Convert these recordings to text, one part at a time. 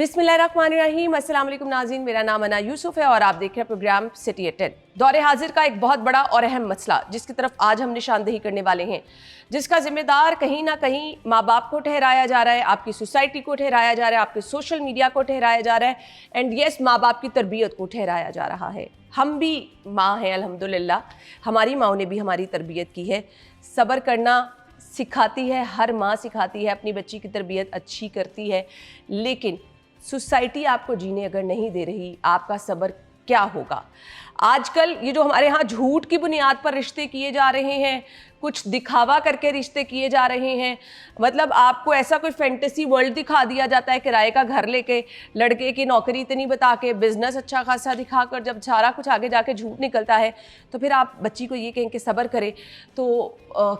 बिस्मिल्लाहिर्रहमानिर्रहीम। अस्सलाम वालेकुम नाज़रीन, मेरा नाम अना यूसुफ है और आप देख रहे हैं प्रोग्राम सिटी एट 10। दौरे हाजिर का एक बहुत बड़ा और अहम मसला जिसकी तरफ आज हम निशानदेही करने वाले हैं, जिसका जिम्मेदार कहीं ना कहीं माँ बाप को ठहराया जा रहा है, आपकी सोसाइटी को ठहराया जा रहा है, आपके सोशल मीडिया को ठहराया जा रहा है एंड येस, माँ बाप की तरबियत को ठहराया जा रहा है। हम भी माँ हैं अल्हम्दुलिल्लाह, हमारी माँओं ने भी हमारी तरबियत की है, सब्र करना सिखाती है, हर माँ सिखाती है, अपनी बच्ची की तरबियत अच्छी करती है, लेकिन सोसाइटी आपको जीने अगर नहीं दे रही, आपका सब्र क्या होगा। आजकल ये जो हमारे यहाँ झूठ की बुनियाद पर रिश्ते किए जा रहे हैं, कुछ दिखावा करके रिश्ते किए जा रहे हैं, मतलब आपको ऐसा कोई फैंटेसी वर्ल्ड दिखा दिया जाता है, किराए का घर लेके, लड़के की नौकरी इतनी बता के, बिजनेस अच्छा खासा दिखाकर जब सारा कुछ आगे जाके झूठ निकलता है तो फिर आप बच्ची को ये कहें कि सब्र करे, तो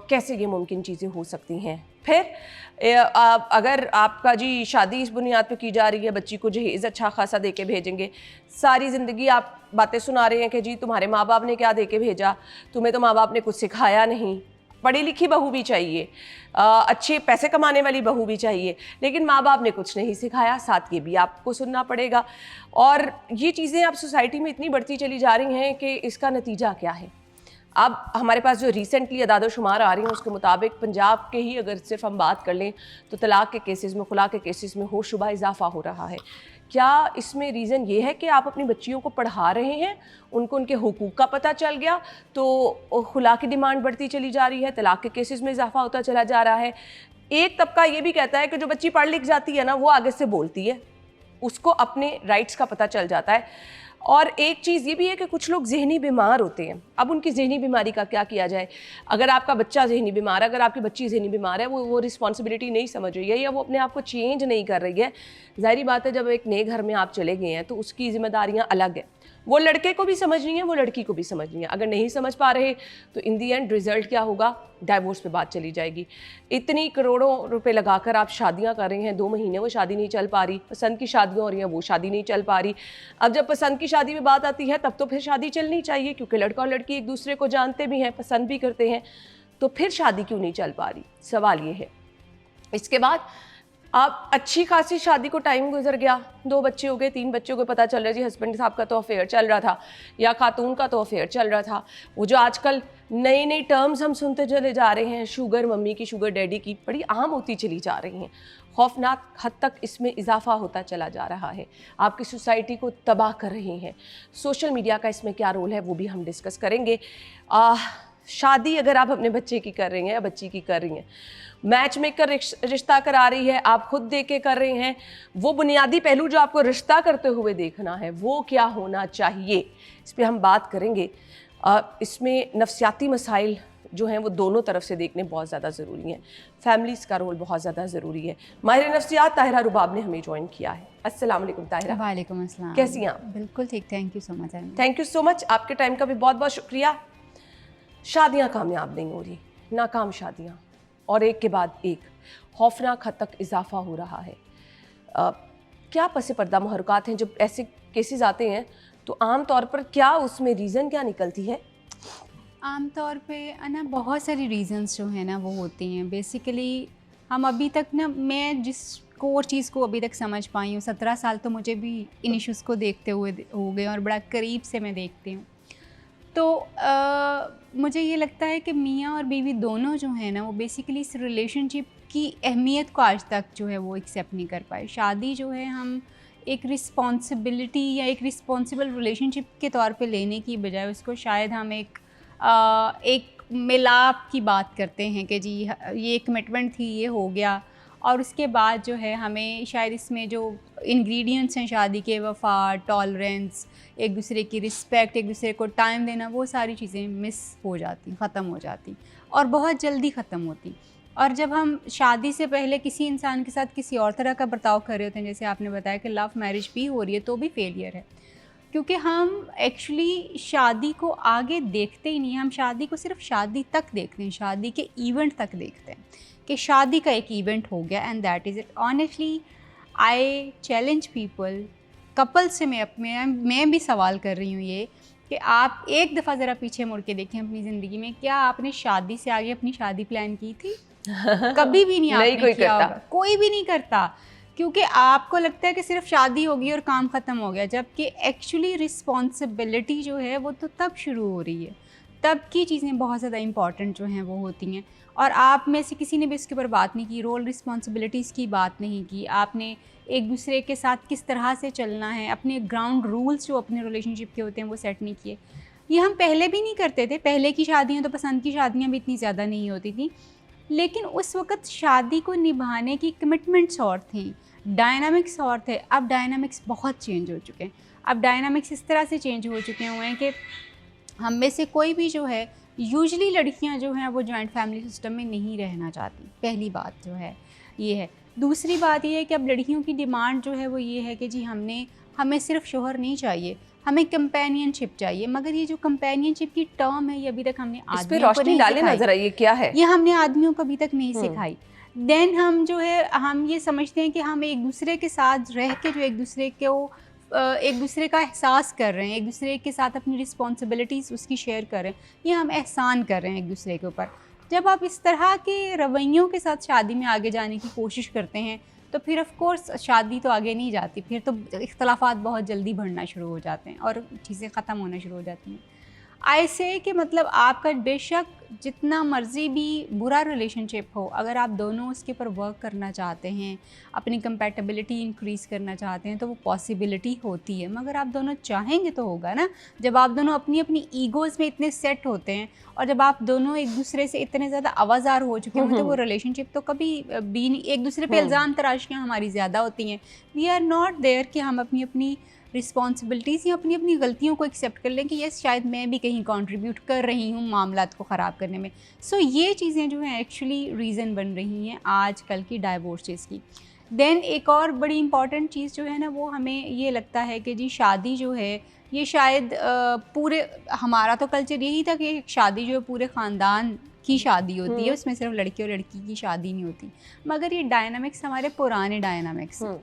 कैसे ये मुमकिन चीज़ें हो सकती हैं। फिर अगर आपका जी शादी इस बुनियाद पे की जा रही है, बच्ची को जहेज़ अच्छा खासा दे के भेजेंगे, सारी ज़िंदगी आप बातें सुना रहे हैं कि जी तुम्हारे माँ बाप ने क्या दे के भेजा, तुम्हें तो माँ बाप ने कुछ सिखाया नहीं, पढ़ी लिखी बहू भी चाहिए, अच्छे पैसे कमाने वाली बहू भी चाहिए, लेकिन माँ बाप ने कुछ नहीं सिखाया, साथ ये भी आपको सुनना पड़ेगा। और ये चीज़ें अब सोसाइटी में इतनी बढ़ती चली जा रही हैं कि इसका नतीजा क्या है। अब हमारे पास जो रिसेंटली अदाद-ओ-शुमार आ रही हैं उसके मुताबिक पंजाब के ही अगर सिर्फ हम बात कर लें तो तलाक़ के केसेस में, खुला के केसेस में होशरुबा इजाफा हो रहा है। क्या इसमें रीज़न ये है कि आप अपनी बच्चियों को पढ़ा रहे हैं, उनको उनके हुकूक का पता चल गया तो खुला की डिमांड बढ़ती चली जा रही है, तलाक़ के केसेस में इजाफा होता चला जा रहा है। एक तबका ये भी कहता है कि जो बच्ची पढ़ लिख जाती है ना, वो आगे से बोलती है, उसको अपने राइट्स का पता चल जाता है। और एक चीज़ ये भी है कि कुछ लोग ज़हनी बीमार होते हैं। अब उनकी ज़हनी बीमारी का क्या किया जाए। अगर आपका बच्चा ज़हनी बीमार है, अगर आपकी बच्ची ज़हनी बीमार है, वो रिस्पॉन्सिबिलिटी नहीं समझ रही है या वो अपने आप को चेंज नहीं कर रही है, ज़ाहिर बात है जब एक नए घर में आप चले गए हैं तो उसकी ज़िम्मेदारियाँ अलग हैं। वो लड़के को भी समझनी है, वो लड़की को भी समझनी है। अगर नहीं समझ पा रहे तो इन दी एंड रिज़ल्ट क्या होगा, डाइवोर्स पे बात चली जाएगी। इतनी करोड़ों रुपए लगाकर आप शादियां कर रहे हैं, 2 महीने वो शादी नहीं चल पा रही, पसंद की शादियां हो रही हैं, वो शादी नहीं चल पा रही। अब जब पसंद की शादी में बात आती है तब तो फिर शादी चलनी चाहिए, क्योंकि लड़का और लड़की एक दूसरे को जानते भी हैं, पसंद भी करते हैं, तो फिर शादी क्यों नहीं चल पा रही, सवाल ये है। इसके बाद आप अच्छी खासी शादी को टाइम गुजर गया, 2 बच्चे हो गए, 3 बच्चों को, पता चल रहा है जी हस्बैंड साहब का तो अफेयर चल रहा था या खातून का तो अफेयर चल रहा था। वो जो आजकल नई नई टर्म्स हम सुनते चले जा रहे हैं, शुगर मम्मी की, शुगर डैडी की, बड़ी आम होती चली जा रही हैं। खौफनाक हद तक इसमें इजाफा होता चला जा रहा है, आपकी सोसाइटी को तबाह कर रही हैं। सोशल मीडिया का इसमें क्या रोल है वो भी हम डिस्कस करेंगे। शादी अगर आप अपने बच्चे की कर रही हैं या बच्ची की कर रही हैं, मैच मेकर रिश्ता करा रही है, आप खुद दे के कर रहे हैं, वो बुनियादी पहलू जो आपको रिश्ता करते हुए देखना है वो क्या होना चाहिए, इस पर हम बात करेंगे। इसमें नफ्सियाती मसाइल जो हैं वो दोनों तरफ से देखने बहुत ज़्यादा ज़रूरी हैं, फैमिलीज़ का रोल बहुत ज़्यादा ज़रूरी है। माहिर नफ्सियात ताहिरा रुबाब ने हमें ज्वाइन किया है। अस्सलाम वालेकुम ताहिरा। वालेकुम अस्सलाम। कैसी हैं आप? बिल्कुल ठीक, thank you so much. Thank you so much, आपके टाइम का भी बहुत बहुत शुक्रिया। शादियाँ कामयाब नहीं हो रही, नाकाम शादियाँ, और एक के बाद एक खौफनाक हद तक इजाफा हो रहा है। क्या पस पर्दा मुहरक़ात हैं जब ऐसे केसेस आते हैं, तो आम तौर पर क्या उसमें रीज़न क्या निकलती है? आम तौर पे ना बहुत सारी रीज़न्स जो हैं ना वो होती हैं। बेसिकली हम अभी तक ना, मैं जिस कोर चीज़ को अभी तक समझ पाई हूँ, 17 साल तो मुझे भी इन इश्यूज़ को देखते हुए हो गए और बड़ा करीब से मैं देखती हूँ। तो मुझे ये लगता है कि मियाँ और बीवी दोनों जो हैं ना वो बेसिकली इस रिलेशनशिप की अहमियत को आज तक जो है वो एक्सेप्ट नहीं कर पाए। शादी जो है हम एक रिस्पॉन्सिबिलिटी या एक रिस्पॉन्सिबल रिलेशनशिप के तौर पे लेने की बजाय उसको शायद हम एक मिलाप की बात करते हैं कि जी ये कमिटमेंट थी, ये हो गया, और उसके बाद जो है हमें शायद इसमें जो इंग्रेडिएंट्स हैं शादी के, वफ़ा, टॉलरेंस, एक दूसरे की रिस्पेक्ट, एक दूसरे को टाइम देना, वो सारी चीज़ें मिस हो जाती, ख़त्म हो जाती और बहुत जल्दी ख़त्म होती। और जब हम शादी से पहले किसी इंसान के साथ किसी और तरह का बर्ताव कर रहे होते हैं, जैसे आपने बताया कि लव मैरिज भी हो रही है, तो भी फेलियर है, क्योंकि हम एक्चुअली शादी को आगे देखते ही नहीं हैं। हम शादी को सिर्फ शादी तक देखते हैं, शादी के इवेंट तक देखते हैं कि शादी का एक इवेंट हो गया and that is it. Honestly I challenge people, couple से मैं भी सवाल कर रही हूँ ये कि आप एक दफ़ा ज़रा पीछे मुड़ के देखें अपनी ज़िंदगी में, क्या आपने शादी से आगे अपनी शादी प्लान की थी? कभी भी नहीं आपने कोई किया करता। होगा, कोई भी नहीं करता क्योंकि आपको लगता है कि सिर्फ शादी होगी और काम ख़त्म हो गया, जबकि एक्चुअली रिस्पॉन्सिबिलिटी जो है वो तो तब शुरू हो रही है, तब की चीज़ें बहुत ज़्यादा इंपॉर्टेंट जो हैं वो होती हैं। और आप में से किसी ने भी इसके ऊपर बात नहीं की, रोल रिस्पॉन्सिबिलिटीज़ की बात नहीं की, आपने एक दूसरे के साथ किस तरह से चलना है, अपने ग्राउंड रूल्स जो अपने रिलेशनशिप के होते हैं वो सेट नहीं किए। ये हम पहले भी नहीं करते थे, पहले की शादियाँ तो पसंद की शादियाँ भी इतनी ज़्यादा नहीं होती थी, लेकिन उस वक़्त शादी को निभाने की कमिटमेंट्स और थी, डायनामिक्स और थे। अब डायनामिक्स बहुत चेंज हो चुके हैं। अब डायनामिक्स इस तरह से चेंज हो चुके हुए हैं कि हम में से कोई भी जो है, यूजुअली लड़कियां जो हैं वो जॉइंट फैमिली सिस्टम में नहीं रहना चाहती। पहली बात जो है ये है। दूसरी बात ये है कि अब लड़कियों की डिमांड जो है वो ये है कि जी हमें सिर्फ शोहर नहीं चाहिए, हमें कंपेनियनशिप चाहिए। मगर ये जो कंपेनियनशिप की टर्म है ये अभी तक हमने आदमियों को नहीं सिखाई। जरा ये क्या है? ये हमने आदमियों को अभी तक नहीं सिखाई। देन हम जो है हम ये समझते हैं कि हम एक दूसरे के साथ रह के जो एक दूसरे का एहसास कर रहे हैं, एक दूसरे के साथ अपनी रिस्पॉन्सिबिलिटीज़ उसकी शेयर कर रहे हैं, ये हम एहसान कर रहे हैं एक दूसरे के ऊपर। जब आप इस तरह के रवैयों के साथ शादी में आगे जाने की कोशिश करते हैं तो फिर ऑफ कोर्स शादी तो आगे नहीं जाती, फिर तो इख्तलाफात बहुत जल्दी बढ़ना शुरू हो जाते हैं और चीज़ें ख़त्म होना शुरू हो जाती हैं। ऐसे कि मतलब आपका बेशक जितना मर्ज़ी भी बुरा रिलेशनशिप हो, अगर आप दोनों उसके ऊपर वर्क करना चाहते हैं, अपनी कंपैटिबिलिटी इंक्रीज़ करना चाहते हैं तो वो पॉसिबिलिटी होती है। मगर आप दोनों चाहेंगे तो होगा ना। जब आप दोनों अपनी अपनी ईगोज़ में इतने सेट होते हैं और जब आप दोनों एक दूसरे से इतने ज़्यादा आवाज़ार हो चुके हों तो वो रिलेशनशिप तो कभी भी नहीं। एक दूसरे पे इल्ज़ाम तराशियाँ हमारी ज़्यादा होती हैं। वी आर नॉट देयर कि हम अपनी अपनी रिस्पॉन्सिबिलिटीज़ या अपनी अपनी गलतियों को एक्सेप्ट कर लें कि यस शायद मैं भी कहीं कंट्रीब्यूट कर रही हूँ मामलात को ख़राब करने में। सो ये चीज़ें जो हैं एक्चुअली रीज़न बन रही हैं आजकल की डाइवोर्सेस की। देन एक और बड़ी इंपॉर्टेंट चीज़ जो है ना वो हमें ये लगता है कि जी शादी जो है ये शायद पूरे, हमारा तो कल्चर यही था कि शादी जो है पूरे ख़ानदान की शादी होती है, उसमें सिर्फ लड़के और लड़की की शादी नहीं होती। मगर ये डायनामिक्स हमारे पुराने डायनामिक्स हैं।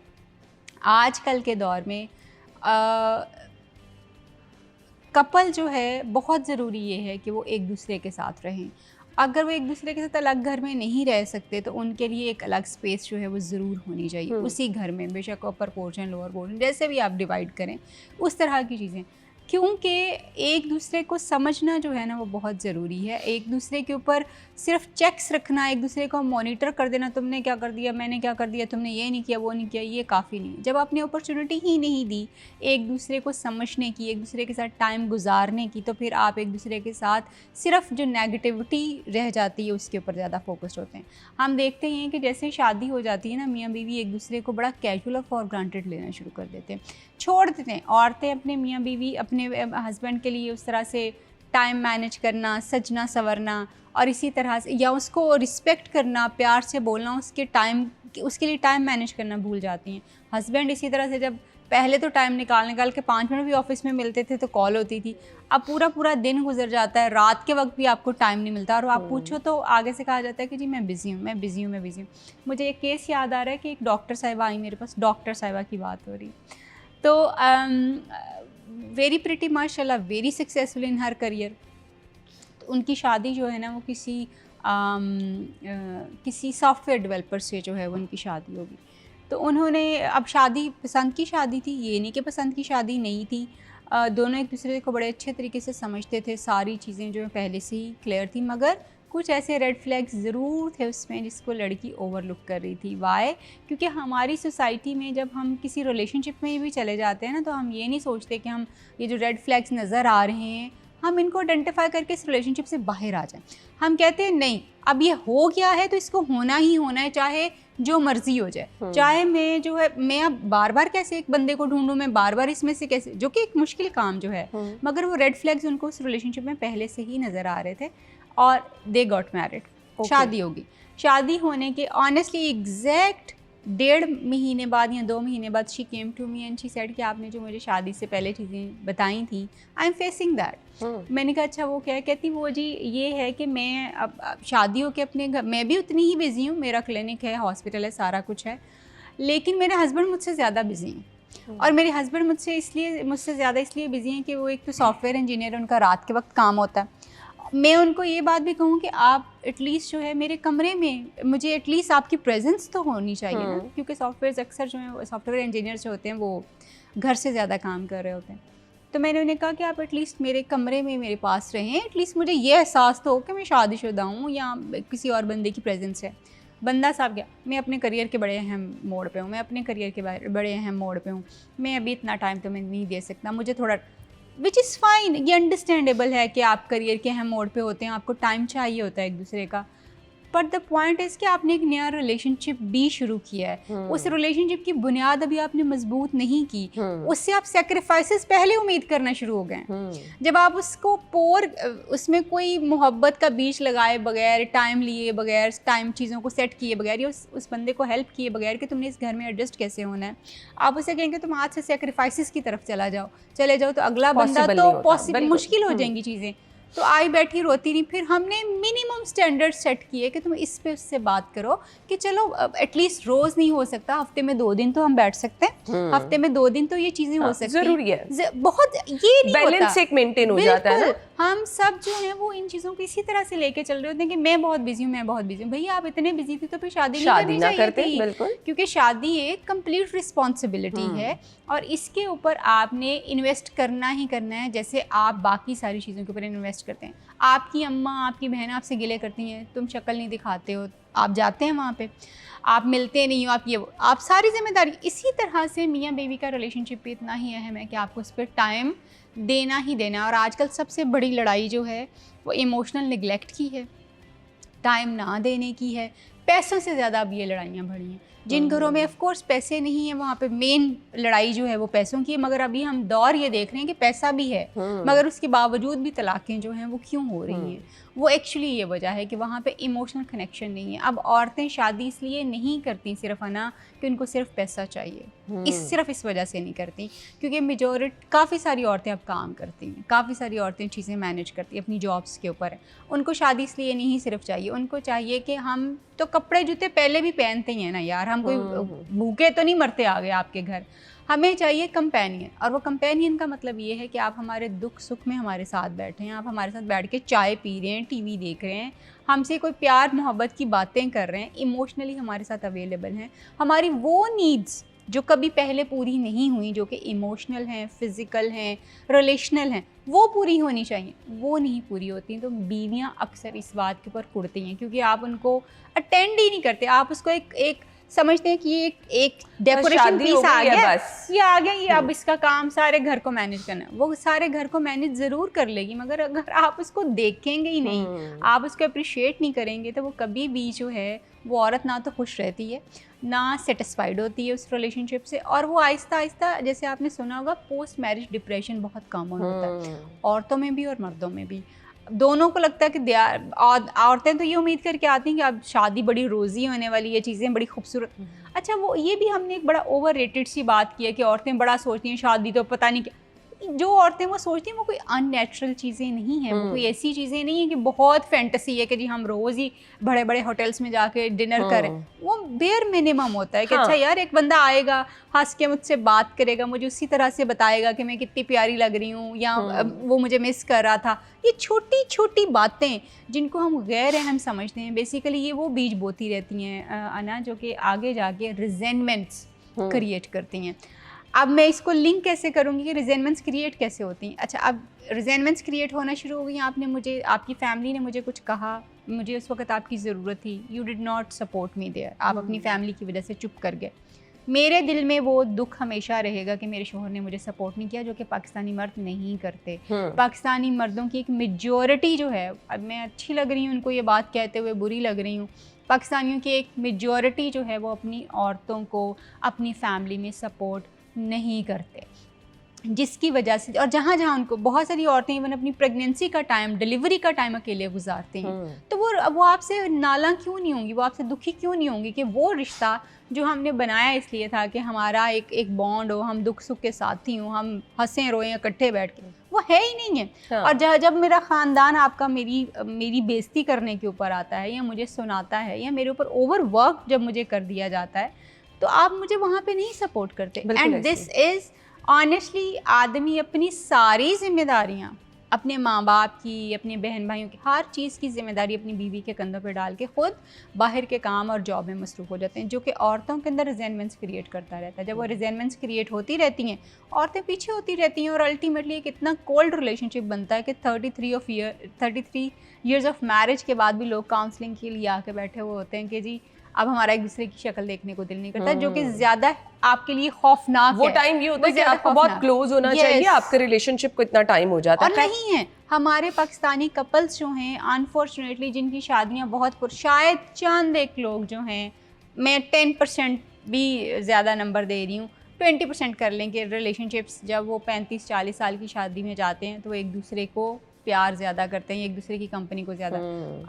आजकल के दौर में कपल जो है बहुत ज़रूरी ये है कि वो एक दूसरे के साथ रहें। अगर वो एक दूसरे के साथ अलग घर में नहीं रह सकते तो उनके लिए एक अलग स्पेस जो है वो ज़रूर होनी चाहिए उसी घर में, बेशक अपर पोर्शन लोअर पोर्शन जैसे भी आप डिवाइड करें उस तरह की चीज़ें। क्योंकि एक दूसरे को समझना जो है ना वो बहुत ज़रूरी है। एक दूसरे के ऊपर सिर्फ चेक्स रखना, एक दूसरे को मॉनिटर कर देना, तुमने क्या कर दिया, मैंने क्या कर दिया, तुमने ये नहीं किया, वो नहीं किया, ये काफ़ी नहीं। जब आपने अपॉर्चुनिटी ही नहीं दी एक दूसरे को समझने की, एक दूसरे के साथ टाइम गुजारने की, तो फिर आप एक दूसरे के साथ सिर्फ जो नेगेटिविटी रह जाती है उसके ऊपर ज़्यादा फोकस्ड होते हैं। हम देखते हैं कि जैसे शादी हो जाती है ना, मियाँ बीवी एक दूसरे को बड़ा कैजुअल और फॉर ग्रांटेड लेना शुरू कर देते हैं, छोड़ देते हैं। औरतें अपने मियाँ बीवी अपने हस्बैंड के लिए उस तरह से टाइम मैनेज करना, सजना संवरना और इसी तरह से या उसको रिस्पेक्ट करना, प्यार से बोलना, उसके लिए टाइम मैनेज करना भूल जाती हैं। हस्बैंड इसी तरह से जब पहले तो टाइम निकाल के 5 मिनट भी ऑफिस में मिलते थे तो कॉल होती थी, अब पूरा दिन गुजर जाता है, रात के वक्त भी आपको टाइम नहीं मिलता और आप पूछो तो आगे से कहा जाता है कि जी मैं बिज़ी हूँ। मुझे एक केस याद आ रहा है कि एक डॉक्टर साहिबा आई मेरे पास, डॉक्टर साहिबा की बात हो रही, तो वेरी प्रिटी माशाल्लाह, very successful in her career. तो उनकी शादी जो है ना वो किसी सॉफ्टवेयर डेवलपर से जो है वो उनकी शादी होगी। तो उन्होंने, अब शादी पसंद की शादी थी, ये नहीं कि पसंद की शादी नहीं थी, दोनों एक दूसरे को बड़े अच्छे तरीके से समझते थे, सारी चीज़ें जो है पहले से ही क्लियर थी। मगर कुछ ऐसे रेड फ्लैग्स ज़रूर थे उसमें जिसको लड़की ओवरलुक कर रही थी। वाई? क्योंकि हमारी सोसाइटी में जब हम किसी रिलेशनशिप में भी चले जाते हैं ना तो हम ये नहीं सोचते कि हम ये जो रेड फ्लैग्स नज़र आ रहे हैं हम इनको आइडेंटिफाई करके इस रिलेशनशिप से बाहर आ जाएं। हम कहते हैं नहीं, अब ये हो गया है तो इसको होना ही होना है, चाहे जो मर्जी हो जाए। चाहे मैं अब बार बार कैसे एक बंदे को ढूंढूं, मैं बार बार इसमें से कैसे, जो कि एक मुश्किल काम जो है। मगर वो रेड फ्लैग्स उनको उस रिलेशनशिप में पहले से ही नज़र आ रहे थे और दे गॉट मैरिड। शादी होगी। शादी होने के ऑनेस्टली एग्जैक्ट 1.5 महीने बाद या 2 महीने बाद she came to me and she said कि आपने जो मुझे शादी से पहले चीज़ें बताई थी, आई एम फेसिंग दैट। मैंने कहा अच्छा वो क्या है? कहती वो जी ये है कि मैं अब शादी हो के अपने घर, मैं भी उतनी ही बिज़ी हूँ, मेरा क्लिनिक है, हॉस्पिटल है, सारा कुछ है, लेकिन मेरे हस्बैंड मुझसे ज़्यादा बिज़ी हैं। और मेरे हस्बैंड मुझसे ज़्यादा इसलिए बिज़ी हैं कि वो एक तो सॉफ्टवेयर इंजीनियर है, उनका रात के वक्त काम होता है मैं उनको ये बात भी कहूँ कि आप एटलीस्ट जो है मेरे कमरे में मुझे एटलीस्ट आपकी प्रेजेंस तो होनी चाहिए ना, क्योंकि सॉफ्टवेयर अक्सर जो है सॉफ्टवेयर इंजीनियर जो होते हैं वो घर से ज़्यादा काम कर रहे होते हैं। तो मैंने उन्हें कहा कि आप एटलीस्ट मेरे कमरे में मेरे पास रहें, एटलीस्ट मुझे ये एहसास तो हो कि मैं शादीशुदा हूँ या किसी और बंदे की प्रेजेंस है। बंदा साहब क्या, मैं अपने करियर के बड़े अहम मोड़ पे हूँ, मैं अपने करियर के बड़े अहम मोड़ पे हूँ, मैं अभी इतना टाइम तो मैं नहीं दे सकता, मुझे थोड़ा, विच इज़ फाइन, ये अंडरस्टैंडेबल है कि आप करियर के अहम मोड़ पे होते हैं, आपको टाइम चाहिए होता है एक दूसरे का। बट द पॉइंट इज़ कि आपने एक नया रिलेशनशिप भी शुरू किया है, उस रिलेशनशिप की बुनियाद अभी आपने मजबूत नहीं की, उससे आप सेक्रीफाइसेस पहले उम्मीद करना शुरू हो गए। जब आप उसको उसमें कोई मोहब्बत का बीज लगाए बगैर, टाइम लिए बगैर, टाइम चीज़ों को सेट किए बगैर, या उस बंदे को हेल्प किए बगैर कि तुमने इस घर में एडजस्ट कैसे होना है, आप उसे कहेंगे तुम आज से सेक्रीफाइसेस की तरफ चले जाओ तो अगला बंदा तो पॉसिबल, मुश्किल हो जाएंगी चीज़ें। तो आई बैठी रोती नहीं। फिर हमने मिनिमम स्टैंडर्ड सेट किए कि तुम इस पे उससे बात करो कि चलो एटलीस्ट रोज़ नहीं हो सकता, हफ्ते में 2 दिन तो हम बैठ सकते हैं, हफ्ते में 2 दिन तो ये चीज़ें हो सकती हैं, जरूरी है, बहुत ये नहीं बैलेंस एक मेंटेन हो जाता है ना। हम सब जो है वो इन चीज़ों को इसी तरह से लेके चल रहे होते हैं कि मैं बहुत बिजी हूँ, मैं बहुत बिजी हूँ। भैया आप इतने बिजी थे तो फिर शादी ना करते, बिल्कुल, क्योंकि शादी एक कंप्लीट रिस्पॉन्सिबिलिटी है और इसके ऊपर आपने इन्वेस्ट करना ही करना है, जैसे आप बाकी सारी चीज़ों के ऊपर इन्वेस्ट करते हैं। आपकी अम्मा, आपकी बहन आपसे गिले करती हैं, तुम शक्ल नहीं दिखाते हो, आप जाते हैं वहाँ पे, आप मिलते नहीं हो, आप सारी जिम्मेदारी। इसी तरह से मियाँ बीवी का रिलेशनशिप भी इतना ही अहम है कि आपको उस पर टाइम देना ही देना है। और आजकल सबसे बड़ी लड़ाई जो है वो इमोशनल निगलेक्ट की है, टाइम ना देने की है। पैसों से ज़्यादा अब ये लड़ाइयाँ बढ़ी हैं। जिन घरों में ऑफ कोर्स पैसे नहीं है वहाँ पे मेन लड़ाई जो है वो पैसों की है, मगर अभी हम दौर ये देख रहे हैं कि पैसा भी है मगर उसके बावजूद भी तलाक़ें जो हैं वो क्यों हो रही हैं। वो एक्चुअली ये वजह है कि वहाँ पे इमोशनल कनेक्शन नहीं है। अब औरतें शादी इसलिए नहीं करती सिर्फ ना कि उनको सिर्फ पैसा चाहिए, सिर्फ इस वजह से नहीं करती क्योंकि मेजॉरिटी काफ़ी सारी औरतें अब काम करती हैं, काफ़ी सारी औरतें चीज़ें मैनेज करती हैं, अपनी जॉब्स के ऊपर है। उनको शादी इसलिए नहीं सिर्फ चाहिए, उनको चाहिए कि हम तो कपड़े जूते पहले भी पहनते ही हैं ना यार, हम कोई भूखे तो नहीं मरते आ गए आपके घर। हमें चाहिए कंपेनियन, और वो कंपेनियन का मतलब ये है कि आप हमारे दुख सुख में हमारे साथ बैठे हैं, आप हमारे साथ बैठ के चाय पी रहे हैं, टीवी देख रहे हैं, हमसे कोई प्यार मोहब्बत की बातें कर रहे हैं, इमोशनली हमारे साथ अवेलेबल हैं। हमारी वो नीड्स जो कभी पहले पूरी नहीं हुई, जो कि इमोशनल हैं, फिज़िकल हैं, रिलेशनल हैं, वो पूरी होनी चाहिए, वो नहीं पूरी होती। तो बीवियाँ अक्सर इस बात के ऊपर कुड़ती हैं क्योंकि आप उनको अटेंड ही नहीं करते। आप उसको एक समझते हैं कि ये एक डेकोरेशन पीस आ गया, बस ये आ गया, ये अब इसका काम सारे घर को मैनेज करना है। वो सारे घर को मैनेज ज़रूर कर लेगी, मगर अगर आप उसको देखेंगे ही नहीं, आप उसको अप्रिशिएट नहीं करेंगे, तो वो कभी भी जो है वो औरत ना तो खुश रहती है, ना सेटिस्फाइड होती है उस रिलेशनशिप से, और वो आहिस्ता आहिस्ता, जैसे आपने सुना होगा, पोस्ट मैरिज डिप्रेशन बहुत कॉमन होता है, औरतों में भी और मर्दों में भी। दोनों को लगता है कि औरतें तो ये उम्मीद करके आती हैं कि अब शादी बड़ी रोज़ी होने वाली है, चीज़ें बड़ी खूबसूरत। अच्छा, वो ये भी हमने एक बड़ा ओवर रेटेड सी बात की है कि औरतें बड़ा सोचती हैं शादी तो पता नहीं क्या। जो औरतें वो सोचती हैं वो कोई अननेचुरल चीज़ें नहीं हैं, वो कोई ऐसी चीज़ें नहीं है कि बहुत फैंटेसी है कि जी हम रोज़ ही बड़े बड़े होटल्स में जाके डिनर करें। वो बेयर मिनिमम होता है कि अच्छा यार एक बंदा आएगा, हंस के मुझसे बात करेगा, मुझे उसी तरह से बताएगा कि मैं कितनी प्यारी लग रही हूँ, या वो मुझे मिस कर रहा था। ये छोटी छोटी बातें जिनको हम गैर अहम समझते हैं, बेसिकली ये वो बीज बोती रहती हैं अना, जो कि आगे जाके रिजेंटमेंट्स क्रिएट करती हैं। अब मैं इसको लिंक कैसे करूँगी कि रिजेंटमेंट्स क्रिएट कैसे होती हैं। अच्छा, अब रिजेंटमेंट्स क्रिएट होना शुरू हो गई, आपने मुझे, आपकी फैमिली ने मुझे कुछ कहा, मुझे उस वक्त आपकी ज़रूरत थी, you did not support me there, आप अपनी फैमिली की वजह से चुप कर गए। मेरे दिल में वो दुख हमेशा रहेगा कि मेरे शोहर ने मुझे सपोर्ट नहीं किया, जो कि पाकिस्तानी मर्द नहीं करते। पाकिस्तानी मर्दों की एक मेजॉरिटी जो है, अब मैं अच्छी लग रही हूँ उनको ये बात कहते हुए, बुरी लग रही हूँ, पाकिस्तानियों की एक मेजॉरिटी जो है वो अपनी औरतों को अपनी फैमिली में सपोर्ट नहीं करते, जिसकी वजह से, और जहाँ जहाँ उनको, बहुत सारी औरतें इवन अपनी प्रेगनेंसी का टाइम, डिलीवरी का टाइम अकेले गुजारती हैं, तो वो आपसे नाला क्यों नहीं होंगी, वो आपसे दुखी क्यों नहीं होंगी कि वो रिश्ता जो हमने बनाया इसलिए था कि हमारा एक बॉन्ड हो, हम दुख सुख के साथी हों, हम हंसें रोएं इकट्ठे बैठ के, वो है ही नहीं है। और जब मेरा ख़ानदान आपका मेरी बेइज्जती करने के ऊपर आता है, या मुझे सुनाता है, या मेरे ऊपर ओवर वर्क जब मुझे कर दिया जाता है, तो आप मुझे वहाँ पे नहीं सपोर्ट करते। एंड दिस इज़ ऑनेस्टली, आदमी अपनी सारी जिम्मेदारियाँ अपने माँ बाप की, अपने बहन भाइयों की, हर चीज़ की जिम्मेदारी अपनी बीवी के कंधों पर डाल के खुद बाहर के काम और जॉब में मसरूफ़ हो जाते हैं, जो कि औरतों के अंदर रिजेंटमेंट्स क्रिएट करता रहता है। जब वो रिजेंटमेंट्स क्रिएट होती रहती हैं, औरतें पीछे होती रहती हैं और अल्टीमेटली एक इतना कोल्ड रिलेशनशिप बनता है कि 33 ईयर्स ऑफ मैरिज के बाद भी लोग काउंसलिंग के लिए आके बैठे हुए होते हैं कि जी अब हमारा एक दूसरे की शक्ल देखने को दिल नहीं करता, जो कि ज़्यादा आपके लिए खौफनाक है। वो टाइम ये होता है कि आपको बहुत क्लोज होना चाहिए, आपका रिलेशनशिप को इतना टाइम हो जाता है। और नहीं है, हमारे पाकिस्तानी कपल्स जो हैं अनफॉर्चुनेटली जिनकी शादियां बहुत शायद चंद एक लोग जो हैं, मैं 10% भी ज़्यादा नंबर दे रही हूँ, 20% कर लें कि रिलेशनशिप्स जब वो 35-40 साल की शादी में जाते हैं तो वो एक दूसरे को प्यार ज़्यादा करते हैं, एक दूसरे की कंपनी को ज़्यादा।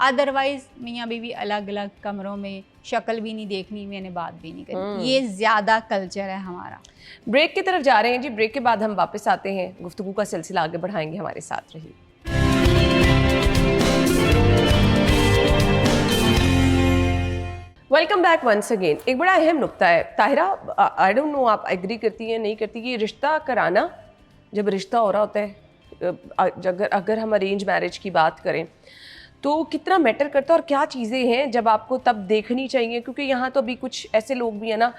अदरवाइज़ मियाँ बीवी अलग अलग कमरों में, शक्ल भी नहीं देखनी, मैंने बात भी नहीं करनी, ये ज़्यादा कल्चर है हमारा। ब्रेक की तरफ जा रहे हैं जी, ब्रेक के बाद हम वापस आते हैं, गुफ्तगू का सिलसिला आगे बढ़ाएंगे, हमारे साथ रहिए। Welcome back once again. एक बड़ा अहम नुक्ता है ताहिरा, आई डोंट नो आप एग्री करती हैं नहीं करती, ये रिश्ता कराना, जब रिश्ता हो रहा होता है, अगर हम अरेंज मैरिज की बात करें तो कितना मैटर करता है और क्या चीज़ें हैं जब आपको तब देखनी चाहिए, क्योंकि यहाँ तो अभी कुछ ऐसे लोग भी हैं ना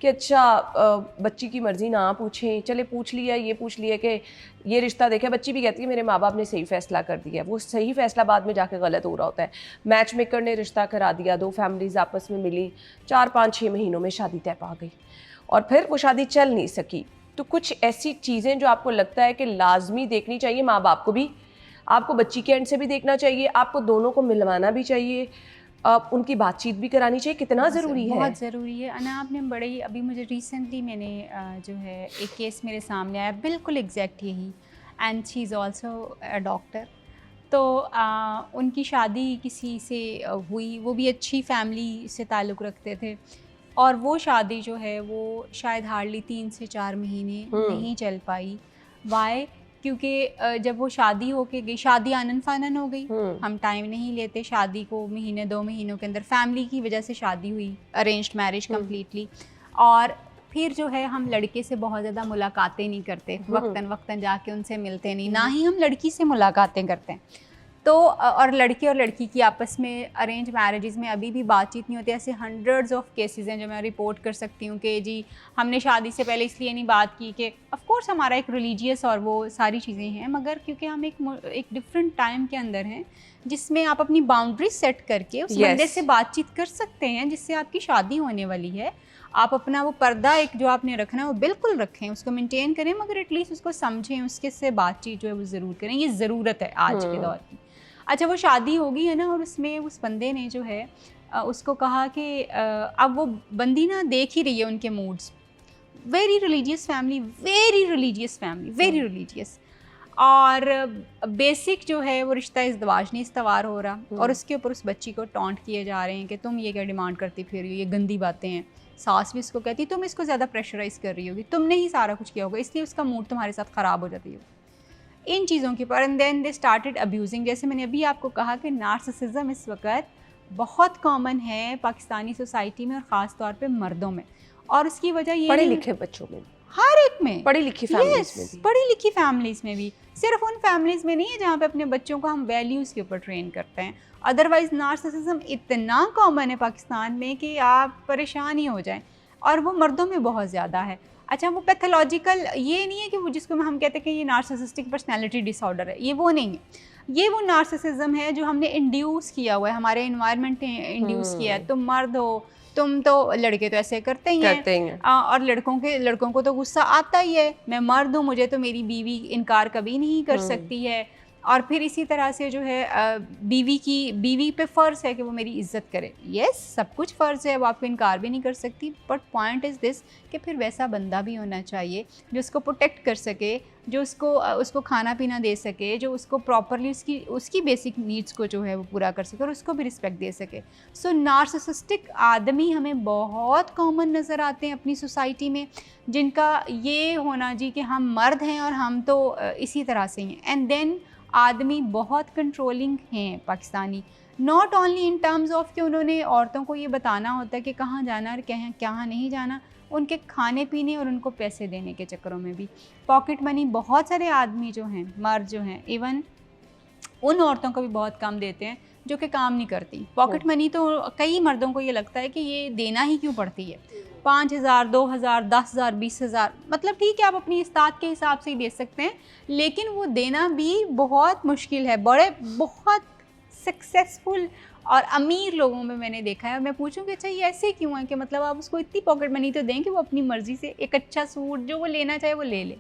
कि अच्छा बच्ची की मर्ज़ी ना पूछें, चले पूछ लिया, ये पूछ लिया कि ये रिश्ता देखा, बच्ची भी कहती है मेरे माँ बाप ने सही फ़ैसला कर दिया, वो सही फ़ैसला बाद में जाके गलत हो रहा होता है। मैच मेकर ने रिश्ता करा दिया, 2 फैमिलीज़ आपस में मिली, 4-5-6 महीनों में शादी तय पा गई और फिर वो शादी चल नहीं सकी। तो कुछ ऐसी चीज़ें जो आपको लगता है कि लाजमी देखनी चाहिए, माँ बाप को भी, आपको बच्ची के एंड से भी देखना चाहिए, आपको दोनों को मिलवाना भी चाहिए, उनकी बातचीत भी करानी चाहिए, कितना ज़रूरी है? बहुत ज़रूरी है। अना आपने बड़े ही, अभी मुझे रिसेंटली मैंने जो है एक केस मेरे सामने आया, बिल्कुल एग्जैक्ट यही, and she is also a doctor. तो उनकी शादी किसी से हुई, वो भी अच्छी फैमिली से ताल्लुक़ रखते थे, और वो शादी जो है वो शायद हार्डली 3 से 4 महीने नहीं चल पाई। वाई? क्योंकि जब वो शादी होके गई, शादी आनन फानन हो गई, हम टाइम नहीं लेते शादी को, महीने 2 महीनों के अंदर फैमिली की वजह से शादी हुई, अरेंज्ड मैरिज कम्प्लीटली। और फिर जो है हम लड़के से बहुत ज़्यादा मुलाकातें नहीं करते, वक्तन जाके उनसे मिलते नहीं, ना ही हम लड़की से मुलाकातें करते हैं। तो और लड़के और लड़की की आपस में अरेंज मैरिजेज़ में अभी भी बातचीत नहीं होती। ऐसे हंड्रेड्स ऑफ केसेस हैं जो मैं रिपोर्ट कर सकती हूँ कि जी हमने शादी से पहले इसलिए नहीं बात की कि ऑफ कोर्स हमारा एक रिलीजियस और वो सारी चीज़ें हैं, मगर क्योंकि हम एक डिफरेंट टाइम के अंदर हैं जिसमें आप अपनी बाउंड्री सेट करके उस बंदे से बातचीत कर सकते हैं जिससे आपकी शादी होने वाली है। आप अपना वो पर्दा एक जो आपने रखना है वो बिल्कुल रखें, उसको मेंटेन करें, मगर एटलीस्ट उसको समझें, उसके से बातचीत जो है वो ज़रूर करें, ये ज़रूरत है आज के दौर की। अच्छा, वो शादी हो गई है ना, और उसमें उस बंदे ने जो है उसको कहा कि अब वो बंदी ना देख ही रही है उनके moods, very religious family, very religious, और बेसिक जो है वो रिश्ता इज़्दवाज नहीं इस्तवार हो रहा, और उसके ऊपर उस बच्ची को टॉन्ट किए जा रहे हैं कि तुम ये क्या डिमांड करती फिर रही हो, ये गंदी बातें हैं। सास भी इसको कहती तुम इसको ज़्यादा प्रेशराइज़ कर रही होगी, तुमने ही सारा कुछ किया होगा, इसलिए उसका मूड तुम्हारे साथ ख़राब हो जाती है इन चीज़ों के ऊपर। And then they started abusing. जैसे मैंने अभी आपको कहा कि नार्सिसिज्म इस वक्त बहुत कॉमन है पाकिस्तानी सोसाइटी में, और ख़ास तौर पे मर्दों में, और उसकी वजह ये पढ़े लिखे बच्चों में, हर एक में, पढ़ी लिखी फैमिलीज में भी, पढ़ी लिखी फैमिलीज़ में भी, सिर्फ उन फैमिलीज़ में नहीं है जहाँ पे अपने बच्चों को हम वैल्यूज़ के ऊपर ट्रेन करते हैं। अदरवाइज़ नार्सिसिज्म इतना कॉमन है पाकिस्तान में कि आप परेशान ही हो जाएं, और वो मर्दों में बहुत ज़्यादा है। अच्छा, वो पैथोलॉजिकल ये नहीं है कि वो जिसको हम कहते हैं कि ये नार्सिसिस्टिक पर्सनैलिटी डिसऑर्डर है, ये वो नहीं है, ये वो नार्सिसिज्म है जो हमने इंड्यूस किया हुआ है, हमारे इन्वायरमेंट ने इंड्यूस किया है। तुम मर्द हो, तुम तो, लड़के तो ऐसे करते ही हैं। और लड़कों को तो गुस्सा आता ही है, मैं मर्द हूँ, मुझे तो मेरी बीवी इनकार कभी नहीं कर सकती है। और फिर इसी तरह से जो है बीवी पे फ़र्ज़ है कि वो मेरी इज़्ज़त करे। यस, सब कुछ फ़र्ज़ है, वो आपको इनकार भी नहीं कर सकती, बट पॉइंट इज़ दिस कि फिर वैसा बंदा भी होना चाहिए जो उसको प्रोटेक्ट कर सके, जो उसको खाना पीना दे सके, जो उसको प्रॉपरली उसकी बेसिक नीड्स को जो है वो पूरा कर सके, और उसको भी रिस्पेक्ट दे सके। सो नार्सिसिस्टिक आदमी हमें बहुत कॉमन नज़र आते हैं अपनी सोसाइटी में, जिनका ये होना जी कि हम मर्द हैं और हम तो इसी तरह से हैं। एंड देन आदमी बहुत कंट्रोलिंग हैं Pakistani, not only in terms of कि उन्होंने औरतों को ये बताना होता है कि कहाँ जाना और कहाँ नहीं जाना, उनके खाने पीने और उनको पैसे देने के चक्करों में भी। पॉकेट मनी बहुत सारे आदमी जो हैं, मर्द जो हैं, इवन उन औरतों को भी बहुत कम देते हैं जो कि काम नहीं करती। पॉकेट मनी तो कई मर्दों को ये लगता है कि ये देना ही क्यों पड़ती है, 5,000, 2,000, 10,000, 20,000, मतलब ठीक है आप अपनी इस्तात के हिसाब से ही दे सकते हैं, लेकिन वो देना भी बहुत मुश्किल है। बहुत सक्सेसफुल और अमीर लोगों में मैंने देखा है। मैं पूछूं कि अच्छा ये ऐसे क्यों है कि मतलब आप उसको इतनी पॉकेट मनी तो दें कि वो अपनी मर्ज़ी से एक अच्छा सूट जो वो लेना चाहे वो ले ले,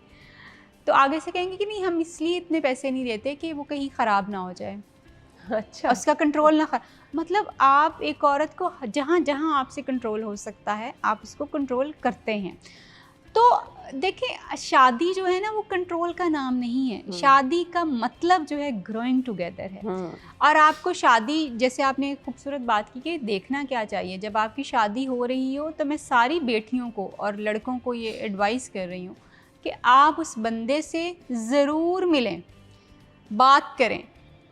तो आगे से कहेंगे कि नहीं हम इसलिए इतने पैसे नहीं देते कि वो कहीं ख़राब ना हो जाए, अच्छा, उसका कंट्रोल ना मतलब आप एक औरत को जहाँ जहाँ आपसे कंट्रोल हो सकता है आप उसको कंट्रोल करते हैं। तो देखिए शादी जो है ना वो कंट्रोल का नाम नहीं है, शादी का मतलब जो है ग्रोइंग टुगेदर है। और आपको शादी, जैसे आपने खूबसूरत बात की कि देखना क्या चाहिए, जब आपकी शादी हो रही हो तो मैं सारी बेटियों को और लड़कों को ये एडवाइस कर रही हूँ कि आप उस बंदे से ज़रूर मिलें, बात करें,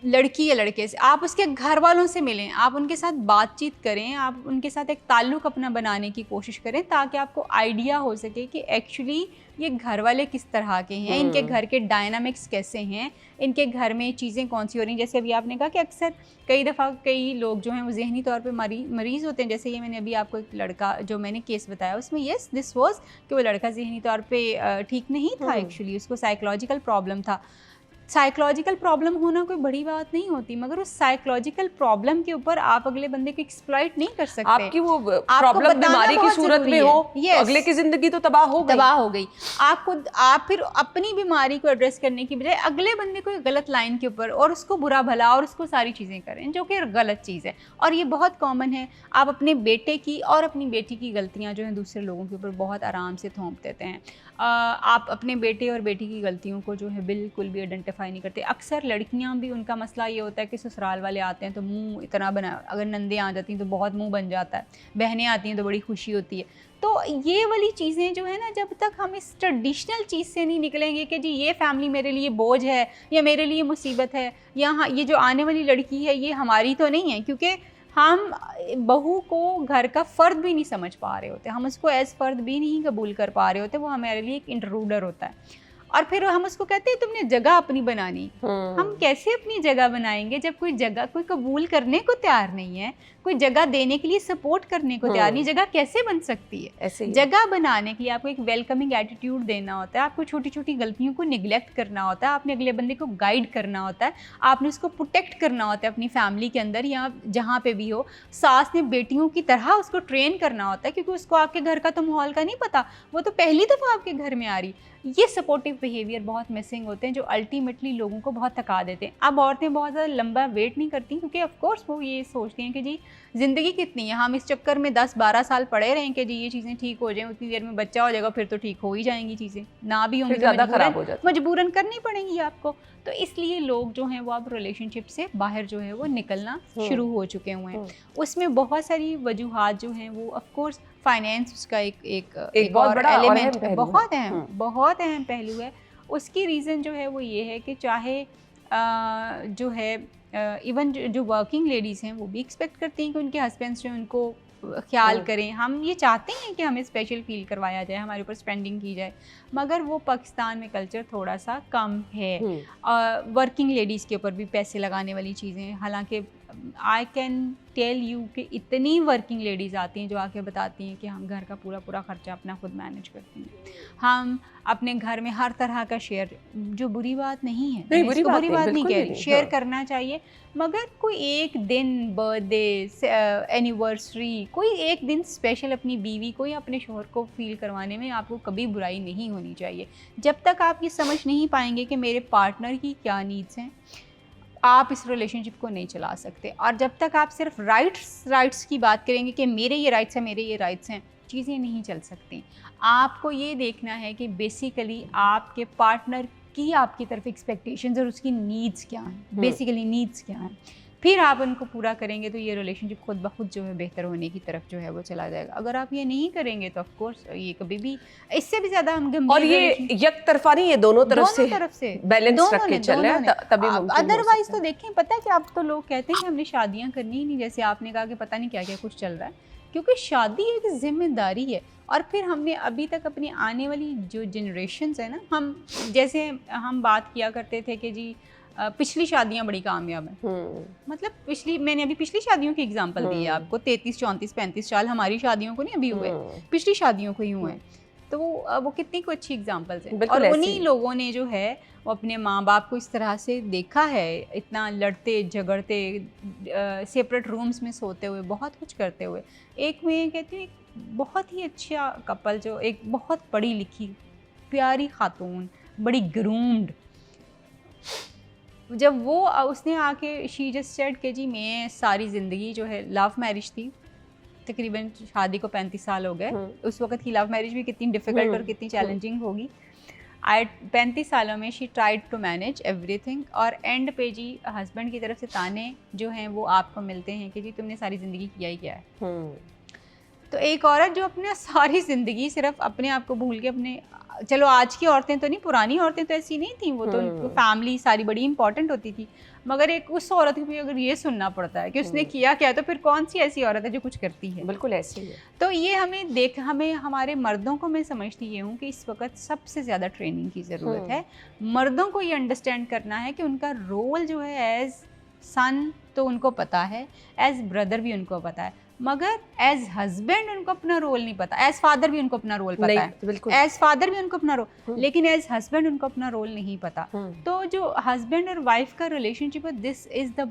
लड़की या लड़के से, आप उसके घर वालों से मिलें, आप उनके साथ बातचीत करें, आप उनके साथ एक ताल्लुक़ अपना बनाने की कोशिश करें ताकि आपको आइडिया हो सके कि एक्चुअली ये घर वाले किस तरह के हैं, इनके घर के डायनामिक्स कैसे हैं, इनके घर में चीज़ें कौन सी हो रही हैं। जैसे अभी आपने कहा कि अक्सर कई दफ़ा कई लोग जो हैं वो ज़हनी तौर पे मरीज़ होते हैं। जैसे ये मैंने अभी आपको एक लड़का जो मैंने केस बताया उसमें येस दिस वाज कि वो लड़का ज़हनी तौर पे ठीक नहीं था, एक्चुअली उसको साइकोलॉजिकल प्रॉब्लम था। साइकोलॉजिकल प्रॉब्लम होना कोई बड़ी बात नहीं होती, मगर उस साइकोलॉजिकल प्रॉब्लम के ऊपर आप अगले बंदे को एक्सप्लॉइट नहीं कर सकते। आपकी वो प्रॉब्लम बीमारी की सूरत में हो तो अगले की जिंदगी तो तबाह हो गई। आप फिर अपनी बीमारी को एड्रेस करने की बजाय अगले बंदे को गलत लाइन के ऊपर और उसको बुरा भला और उसको सारी चीज़ें करें, जो कि गलत चीज़ है। और ये बहुत कॉमन है, आप अपने बेटे की और अपनी बेटी की गलतियाँ जो हैं दूसरे लोगों के ऊपर बहुत आराम से थोप देते हैं। आप अपने बेटे और बेटी की गलतियों को जो है बिल्कुल भी आइडेंटिफाई नहीं करते। अक्सर लड़कियां भी, उनका मसला ये होता है कि ससुराल वाले आते हैं तो मुंह इतना बना, अगर नंदे आ जाती हैं तो बहुत मुंह बन जाता है, बहनें आती हैं तो बड़ी खुशी होती है। तो ये वाली चीज़ें जो है ना, जब तक हम इस ट्रेडिशनल चीज़ से नहीं निकलेंगे कि जी ये फैमिली मेरे लिए बोझ है या मेरे लिए मुसीबत है या हाँ ये जो आने वाली लड़की है ये हमारी तो नहीं है, क्योंकि हम बहू को घर का फ़र्द भी नहीं समझ पा रहे होते, हम उसको एज़ फ़र्द भी नहीं कबूल कर पा रहे होते, वो हमारे लिए एक इंट्रूडर होता है। और फिर हम उसको कहते हैं तुमने जगह अपनी बनानी। हम कैसे अपनी जगह बनाएंगे जब कोई जगह कोई कबूल करने को तैयार नहीं है, कोई जगह देने के लिए सपोर्ट करने को तैयार नहीं। जगह कैसे बन सकती है? ऐसे जगह बनाने के लिए आपको एक वेलकमिंग एटीट्यूड देना होता है, आपको छोटी छोटी गलतियों को निगलेक्ट करना होता है, आपने अगले बंदे को गाइड करना होता है, आपने उसको प्रोटेक्ट करना होता है अपनी फैमिली के अंदर या जहाँ पे भी हो। सास ने बेटियों की तरह उसको ट्रेन करना होता है, क्योंकि उसको आपके घर का तो माहौल का नहीं पता, वो तो पहली दफ़ा आपके घर में आ रही। ये सपोर्टिव बिहेवियर बहुत मिसिंग होते हैं जो अल्टीमेटली लोगों को बहुत थका देते हैं। अब औरतें बहुत ज़्यादा लंबा वेट नहीं करती, क्योंकि ऑफ कोर्स वो ये सोचती हैं कि जी ज़िंदगी कितनी है, हम इस चक्कर में 10-12 साल पड़े रहें कि जी ये चीज़ें ठीक हो जाएं, उतनी देर में बच्चा हो जाएगा, फिर तो ठीक हो ही जाएंगी चीज़ें, ना भी होंगी तो मजबूरन करनी पड़ेंगी आपको। तो इसलिए लोग जो हैं वो अब रिलेशनशिप से बाहर जो है वो निकलना शुरू हो चुके हुए हैं। उसमें बहुत सारी वजूहात जो हैं वो ऑफ कोर्स फाइनेंस उसका एक बहुत बड़ा एलिमेंट, बहुत अहम पहलू है। उसकी रीज़न जो है वो ये है कि चाहे जो है इवन जो वर्किंग लेडीज़ हैं वो भी एक्सपेक्ट करती हैं कि उनके हस्बैंड्स जो उनको ख्याल करें। हम ये चाहते हैं कि हमें स्पेशल फील करवाया जाए, हमारे ऊपर स्पेंडिंग की जाए, मगर वो पाकिस्तान में कल्चर थोड़ा सा कम है। वर्किंग लेडीज़ के ऊपर भी पैसे लगाने वाली चीज़ें, हालांकि आई कैन टेल यू कि इतनी वर्किंग लेडीज़ आती हैं जो आके बताती हैं कि हम घर का पूरा खर्चा अपना खुद मैनेज करती हैं, हम अपने घर में हर तरह का शेयर, जो बुरी बात नहीं है, बुरी बात नहीं कह रही, शेयर करना चाहिए, मगर कोई एक दिन बर्थडे एनिवर्सरी, कोई एक दिन स्पेशल अपनी बीवी को या अपने शोहर को फील करवाने में आपको कभी बुराई नहीं होनी चाहिए। जब तक आप ये समझ नहीं पाएंगे कि मेरे पार्टनर की क्या नीड्स हैं, आप इस रिलेशनशिप को नहीं चला सकते। और जब तक आप सिर्फ राइट्स की बात करेंगे कि मेरे ये राइट्स हैं, मेरे ये राइट्स हैं, चीज़ें नहीं चल सकती। आपको ये देखना है कि बेसिकली आपके पार्टनर की आपकी तरफ एक्सपेक्टेशंस और उसकी नीड्स क्या हैं, बेसिकली नीड्स क्या हैं, फिर आप उनको पूरा करेंगे तो ये रिलेशनशिप खुद ब खुद जो है बेहतर होने की तरफ जो है वो चला जाएगा। अगर आप ये नहीं करेंगे तो ऑफ कोर्स ये कभी भी, इससे भी ज़्यादा हम गंभीर, और ये एक तरफा नहीं, ये दोनों तरफ से बैलेंस रख के चल रहा है तभी मुमकिन। अदरवाइज तो देखें, पता है कि अब तो लोग कहते हैं कि हमने शादियाँ करनी ही नहीं, जैसे आपने कहा कि पता नहीं क्या क्या कुछ चल रहा है क्योंकि शादी एक जिम्मेदारी है। और फिर हमने अभी तक अपनी आने वाली जो जनरेशन्स है ना, हम जैसे हम बात किया करते थे कि जी पिछली शादियां बड़ी कामयाब हैं, मतलब मैंने अभी पिछली शादियों की एग्जांपल दी है आपको, 33, 34, 35 साल हमारी शादियों को नहीं अभी हुए, पिछली शादियों को ही हुए हैं। तो वो कितनी को अच्छी एग्जांपल्स हैं। और उन्हीं लोगों ने जो है वो अपने माँ बाप को इस तरह से देखा है, इतना लड़ते झगड़ते, सेपरेट रूम्स में सोते हुए, बहुत कुछ करते हुए। एक मैं कहती हूँ बहुत ही अच्छा कपल, जो एक बहुत पढ़ी लिखी प्यारी खातून, बड़ी ग्रूम्ड, जब वो उसने आके शी जस्ट सेड कि जी मैं सारी ज़िंदगी जो है, लव मैरिज थी, तकरीबन शादी को 35 साल हो गए, उस वक्त की लव मैरिज भी कितनी डिफ़िकल्ट और कितनी चैलेंजिंग होगी। 35 सालों में she tried to manage everything, और एंड पे जी हस्बैंड की तरफ से ताने जो हैं वो आपको मिलते हैं कि जी तुमने सारी ज़िंदगी किया ही क्या है। तो एक औरत जो अपने सारी ज़िंदगी सिर्फ अपने आप को भूल के, अपने, चलो आज की औरतें तो नहीं, पुरानी औरतें तो ऐसी नहीं थी, वो तो फैमिली सारी बड़ी इंपॉर्टेंट होती थी, मगर एक उस औरत को भी अगर ये सुनना पड़ता है कि उसने किया क्या है, तो फिर कौन सी ऐसी औरत है जो कुछ करती है। बिल्कुल ऐसी है। तो ये हमें हमारे मर्दों को, मैं समझती ये हूँ कि इस वक्त सबसे ज़्यादा ट्रेनिंग की ज़रूरत है। मर्दों को ये अंडरस्टैंड करना है कि उनका रोल जो है एज सन तो उनको पता है, एज ब्रदर भी उनको पता है, मगर एज हस्बैंड उनको अपना रोल नहीं पता। एज फादर भी उनको अपना रोल पता है, एज फादर भी उनको अपना रोल, लेकिन एज हस्बैंड उनको अपना रोल नहीं पता। तो जो हस्बैंड और वाइफ का रिलेशनशिप है, this is the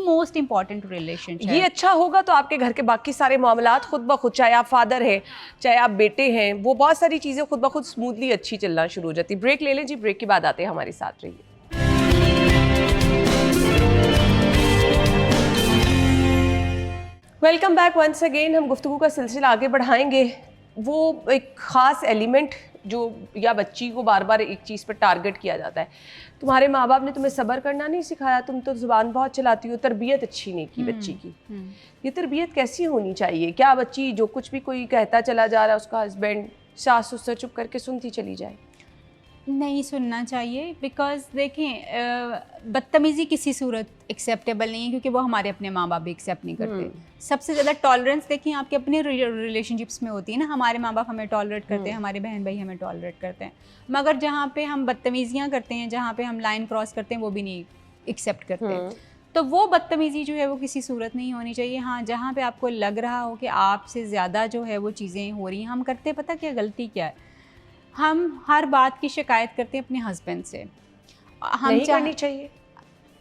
most important relationship. ये अच्छा होगा तो आपके घर के बाकी सारे मामलात खुद ब खुद, चाहे आप फादर हैं चाहे आप बेटे हैं, वो बहुत सारी चीज़ें खुद ब खुद स्मूथली अच्छी चलना शुरू हो जाती। ब्रेक ले लें जी, ब्रेक के बाद आते हैं, हमारे साथ रहिए। Welcome back once again. हम गुफ्तगू का सिलसिला आगे बढ़ाएंगे। वो एक ख़ास एलिमेंट जो, या बच्ची को बार बार एक चीज़ पर टारगेट किया जाता है, तुम्हारे माँ बाप ने तुम्हें सब्र करना नहीं सिखाया, तुम तो ज़ुबान बहुत चलाती हो, तरबियत अच्छी नहीं की बच्ची की। ये तरबियत कैसी होनी चाहिए? क्या बच्ची जो कुछ भी कोई कहता चला जा रहा है, उसका हस्बैंड सास उससे चुप करके सुनती चली जाए? नहीं सुनना चाहिए, बिकॉज देखें बदतमीज़ी किसी सूरत एक्सेप्टेबल नहीं है, क्योंकि वो हमारे अपने माँ बाप भी एक्सेप्ट नहीं करते। सबसे ज़्यादा टॉलरेंस देखें आपके अपने रिलेशनशिप्स में होती है ना, हमारे माँ बाप हमें टॉलरेट करते हैं, हमारे बहन भाई हमें टॉलरेट करते हैं, मगर जहाँ पे हम बदतमीज़ियाँ करते हैं, जहाँ पे हम लाइन क्रॉस करते हैं, वो भी नहीं एक्सेप्ट करते। तो वो बदतमीज़ी जो है वो किसी सूरत नहीं होनी चाहिए। हाँ, जहाँ पे आपको लग रहा हो कि आपसे ज़्यादा जो है वो चीज़ें हो रही हैं, हम करते पता क्या गलती क्या है, हम हर बात की शिकायत करते हैं अपने हस्बैंड से। हम नहीं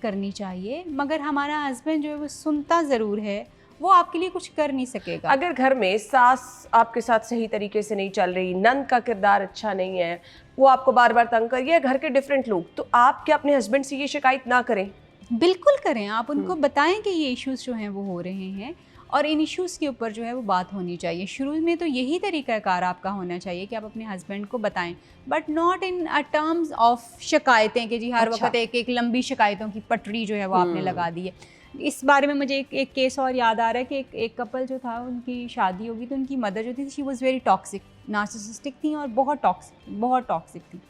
करनी चाहिए, मगर हमारा हस्बैंड जो है वो सुनता ज़रूर है, वो आपके लिए कुछ कर नहीं सकेगा। अगर घर में सास आपके साथ सही तरीके से नहीं चल रही, नंद का किरदार अच्छा नहीं है, वो आपको बार बार तंग कर रही है, घर के डिफरेंट लोग, तो आप क्या अपने हस्बैंड से ये शिकायत ना करें? बिल्कुल करें, आप उनको बताएं कि ये इश्यूज़ जो हैं वो हो रहे हैं, और इन इश्यूज़ के ऊपर जो है वो बात होनी चाहिए। शुरू में तो यही तरीक़ाकार आपका होना चाहिए कि आप अपने हस्बैंड को बताएं, but not in terms of शिकायतें कि जी हर वक्त एक लंबी शिकायतों की पटड़ी जो है वो आपने लगा दी है। इस बारे में मुझे एक केस और याद आ रहा है कि एक कपल जो था, उनकी शादी होगी, तो उनकी मदर जो थी, she was very toxic, narcissistic थी और बहुत टॉक्सिक थी।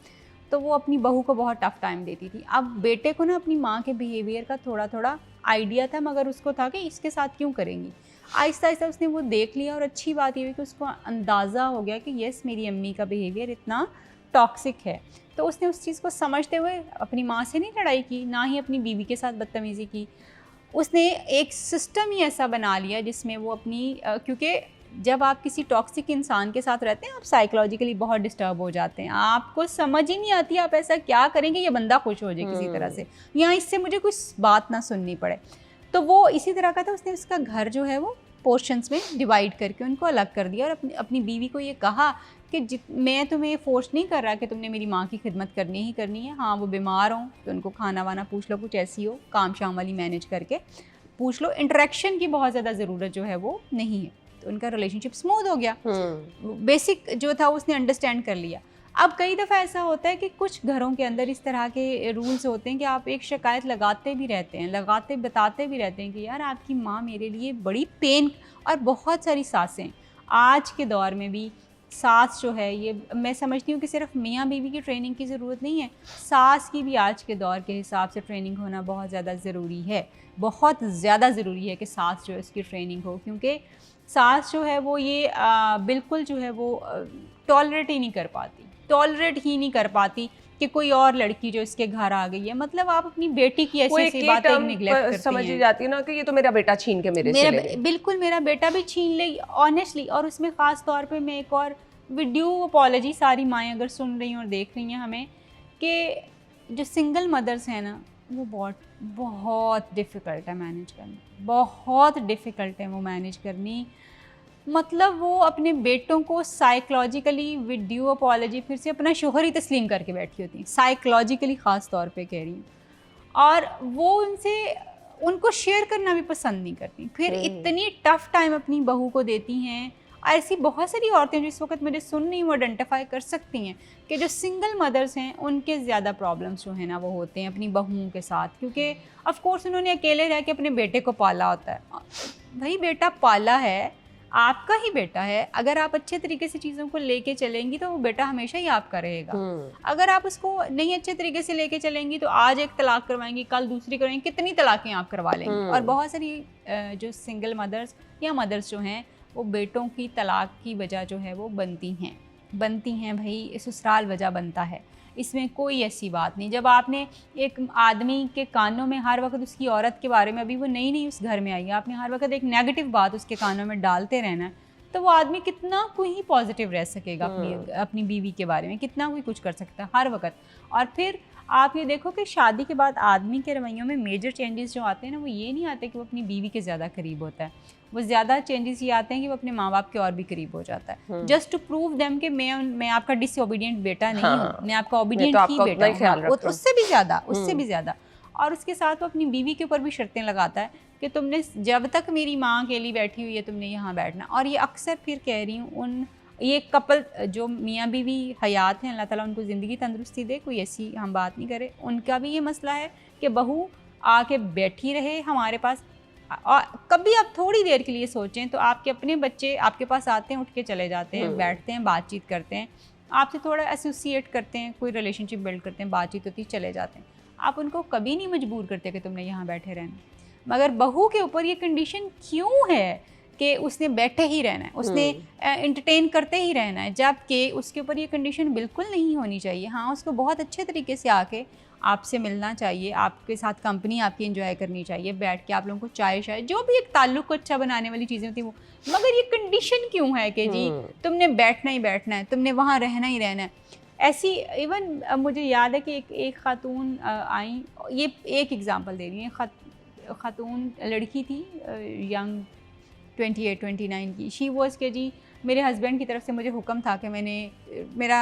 तो वो अपनी बहू को बहुत टफ टाइम देती थी। अब बेटे को ना अपनी माँ के बिहेवियर का थोड़ा आइडिया था, मगर उसको था कि इसके साथ क्यों करेंगी। आहिस्ता आहिस्ता उसने वो देख लिया, और अच्छी बात ये हुई कि उसको अंदाज़ा हो गया कि येस मेरी अम्मी का बिहेवियर इतना टॉक्सिक है। तो उसने उस चीज़ को समझते हुए अपनी माँ से नहीं लड़ाई की, ना ही अपनी बीवी के साथ बदतमीज़ी की। उसने एक सिस्टम ही ऐसा बना लिया जिसमें वो अपनी क्योंकि जब आप किसी टॉक्सिक इंसान के साथ रहते हैं, आप साइकोलॉजिकली बहुत डिस्टर्ब हो जाते हैं, आपको समझ ही नहीं आती आप ऐसा क्या करेंगे ये बंदा खुश हो जाए किसी तरह से, या इससे मुझे कुछ बात ना सुननी पड़े। तो वो इसी तरह का था। उसने उसका घर जो है वो पोर्शंस में डिवाइड करके उनको अलग कर दिया, और अपनी बीवी को ये कहा कि मैं तुम्हें फोर्स नहीं कर रहा कि तुमने मेरी माँ की खिदमत करनी ही करनी है। हाँ, वो बीमार हो तो उनको खाना वाना पूछ लो, कुछ ऐसी हो काम शाम वाली मैनेज करके पूछ लो। इंटरेक्शन की बहुत ज़्यादा ज़रूरत जो है वो नहीं है। तो उनका रिलेशनशिप स्मूथ हो गया। बेसिक जो था उसने अंडरस्टैंड कर लिया। अब कई दफ़ा ऐसा होता है कि कुछ घरों के अंदर इस तरह के रूल्स होते हैं कि आप एक शिकायत लगाते भी रहते हैं, बताते भी रहते हैं कि यार आपकी माँ मेरे लिए बड़ी पेन, और बहुत सारी सासें आज के दौर में भी सास जो है, ये मैं समझती हूँ कि सिर्फ मियाँ बीवी की ट्रेनिंग की ज़रूरत नहीं है, सास की भी आज के दौर के हिसाब से ट्रेनिंग होना बहुत ज़्यादा ज़रूरी है। बहुत ज़्यादा ज़रूरी है कि सास जो है उसकी ट्रेनिंग हो, क्योंकि सास जो है वो ये बिल्कुल जो है वो टॉलरेट ही नहीं कर पाती कि कोई और लड़की जो इसके घर आ गई है। मतलब आप अपनी बेटी की ऐसी ऐसी बातें निगलेक्ट करती हैं, समझ जाती है ना कि ये तो मेरा बेटा छीन के मेरे से ले गई। बिल्कुल मेरा बेटा भी छीन ले, ऑनेस्टली। और उसमें ख़ास तौर पे मैं एक और वीडियो अपॉलॉजी, सारी माएँ अगर सुन रही हैं और देख रही हैं हमें, कि जो सिंगल मदर्स हैं ना, वो बहुत डिफ़िकल्ट है मैनेज करना, बहुत डिफ़िकल्ट है वो मैनेज करनी। मतलब वो अपने बेटों को साइकोलॉजिकली, वीडियो अपॉलॉजी, फिर से अपना शोहर ही तस्लीम करके बैठी होती हैं, साइकोलॉजिकली ख़ास तौर पे कह रही हूँ। और वो उनको शेयर करना भी पसंद नहीं करती, फिर इतनी टफ़ टाइम अपनी बहू को देती हैं। ऐसी बहुत सारी औरतें जो इस वक्त मुझे सुन रही, वो आइडेंटिफाई कर सकती हैं कि जो सिंगल मदर्स हैं उनके ज़्यादा प्रॉब्लम्स जो है ना वो होते हैं अपनी बहुओं के साथ, क्योंकि ऑफ कोर्स उन्होंने अकेले रह के अपने बेटे को पाला होता है। भाई बेटा पाला है, आपका ही बेटा है, अगर आप अच्छे तरीके से चीज़ों को लेके चलेंगी तो वो बेटा हमेशा ही आपका रहेगा। अगर आप उसको नहीं अच्छे तरीके से लेके चलेंगी तो आज एक तलाक करवाएंगी, कल दूसरी करवाएंगी, कितनी तलाक़ें आप करवा लेंगी। और बहुत सारी जो सिंगल मदर्स या मदर्स जो हैं वो बेटों की तलाक की वजह जो है वो बनती हैं भाई, ससुराल वजह बनता है, इसमें कोई ऐसी बात नहीं। जब आपने एक आदमी के कानों में हर वक्त उसकी औरत के बारे में, अभी वो नई उस घर में आई है, आपने हर वक्त एक नेगेटिव बात उसके कानों में डालते रहना है, तो वो आदमी कितना कोई पॉजिटिव रह सकेगा अपनी बीवी के बारे में, कितना कोई कुछ कर सकता है हर वक्त। और फिर आप ये देखो कि शादी के बाद आदमी के रवैयों में मेजर चेंजेस जो आते हैं ना, वो ये नहीं आते कि वो अपनी बीवी के ज़्यादा करीब होता है, वो ज़्यादा चेंजेस ये आते हैं कि वो अपने माँ बाप के और भी करीब हो जाता है, जस्ट टू प्रूव देम कि मैं आपका डिसओबीडियंट बेटा नहीं हूँ, मैं आपका ओबीडियंट ही बेटा हूँ, उससे भी ज़्यादा। और उसके साथ वो अपनी बीवी के ऊपर भी शर्तें लगाता है कि तुमने जब तक मेरी माँ अकेली बैठी हुई है तुमने यहाँ बैठना। और ये अक्सर फिर कह रही हूँ, ये कपल जो मियाँ बीवी हयात हैं, अल्लाह ताला उनको ज़िंदगी तंदुरुस्ती दे, कोई ऐसी हम बात नहीं करें, उनका भी ये मसला है कि बहू आके बैठी रहे हमारे पास। और कभी आप थोड़ी देर के लिए सोचें तो आपके अपने बच्चे आपके पास आते हैं, उठ के चले जाते हैं, बैठते हैं, बातचीत करते हैं, आपसे थोड़ा एसोसिएट करते हैं, कोई रिलेशनशिप बिल्ड करते हैं, बातचीत होती, चले जाते हैं। आप उनको कभी नहीं मजबूर करते कि तुमने यहाँ बैठे रहना। मगर बहू के ऊपर ये कंडीशन क्यों है कि उसने बैठे ही रहना है, उसने एंटरटेन करते ही रहना है, जबकि उसके ऊपर ये कंडीशन बिल्कुल नहीं होनी चाहिए। हाँ, उसको बहुत अच्छे तरीके से आके आपसे मिलना चाहिए, आपके साथ कंपनी आपकी एंजॉय करनी चाहिए, बैठ के आप लोगों को चाय जो भी एक ताल्लुक़ को अच्छा बनाने वाली चीज़ें होती हैं वो। मगर ये कंडीशन क्यों है कि जी तुमने बैठना ही बैठना है, तुमने वहाँ रहना ही रहना है। ऐसी इवन मुझे याद है कि एक खातून आई, ये एक एग्ज़ाम्पल दे रही है, खातून लड़की थी यंग 28-29 की। शी वॉज के जी मेरे हस्बैंड की तरफ से मुझे हुक्म था कि मेरा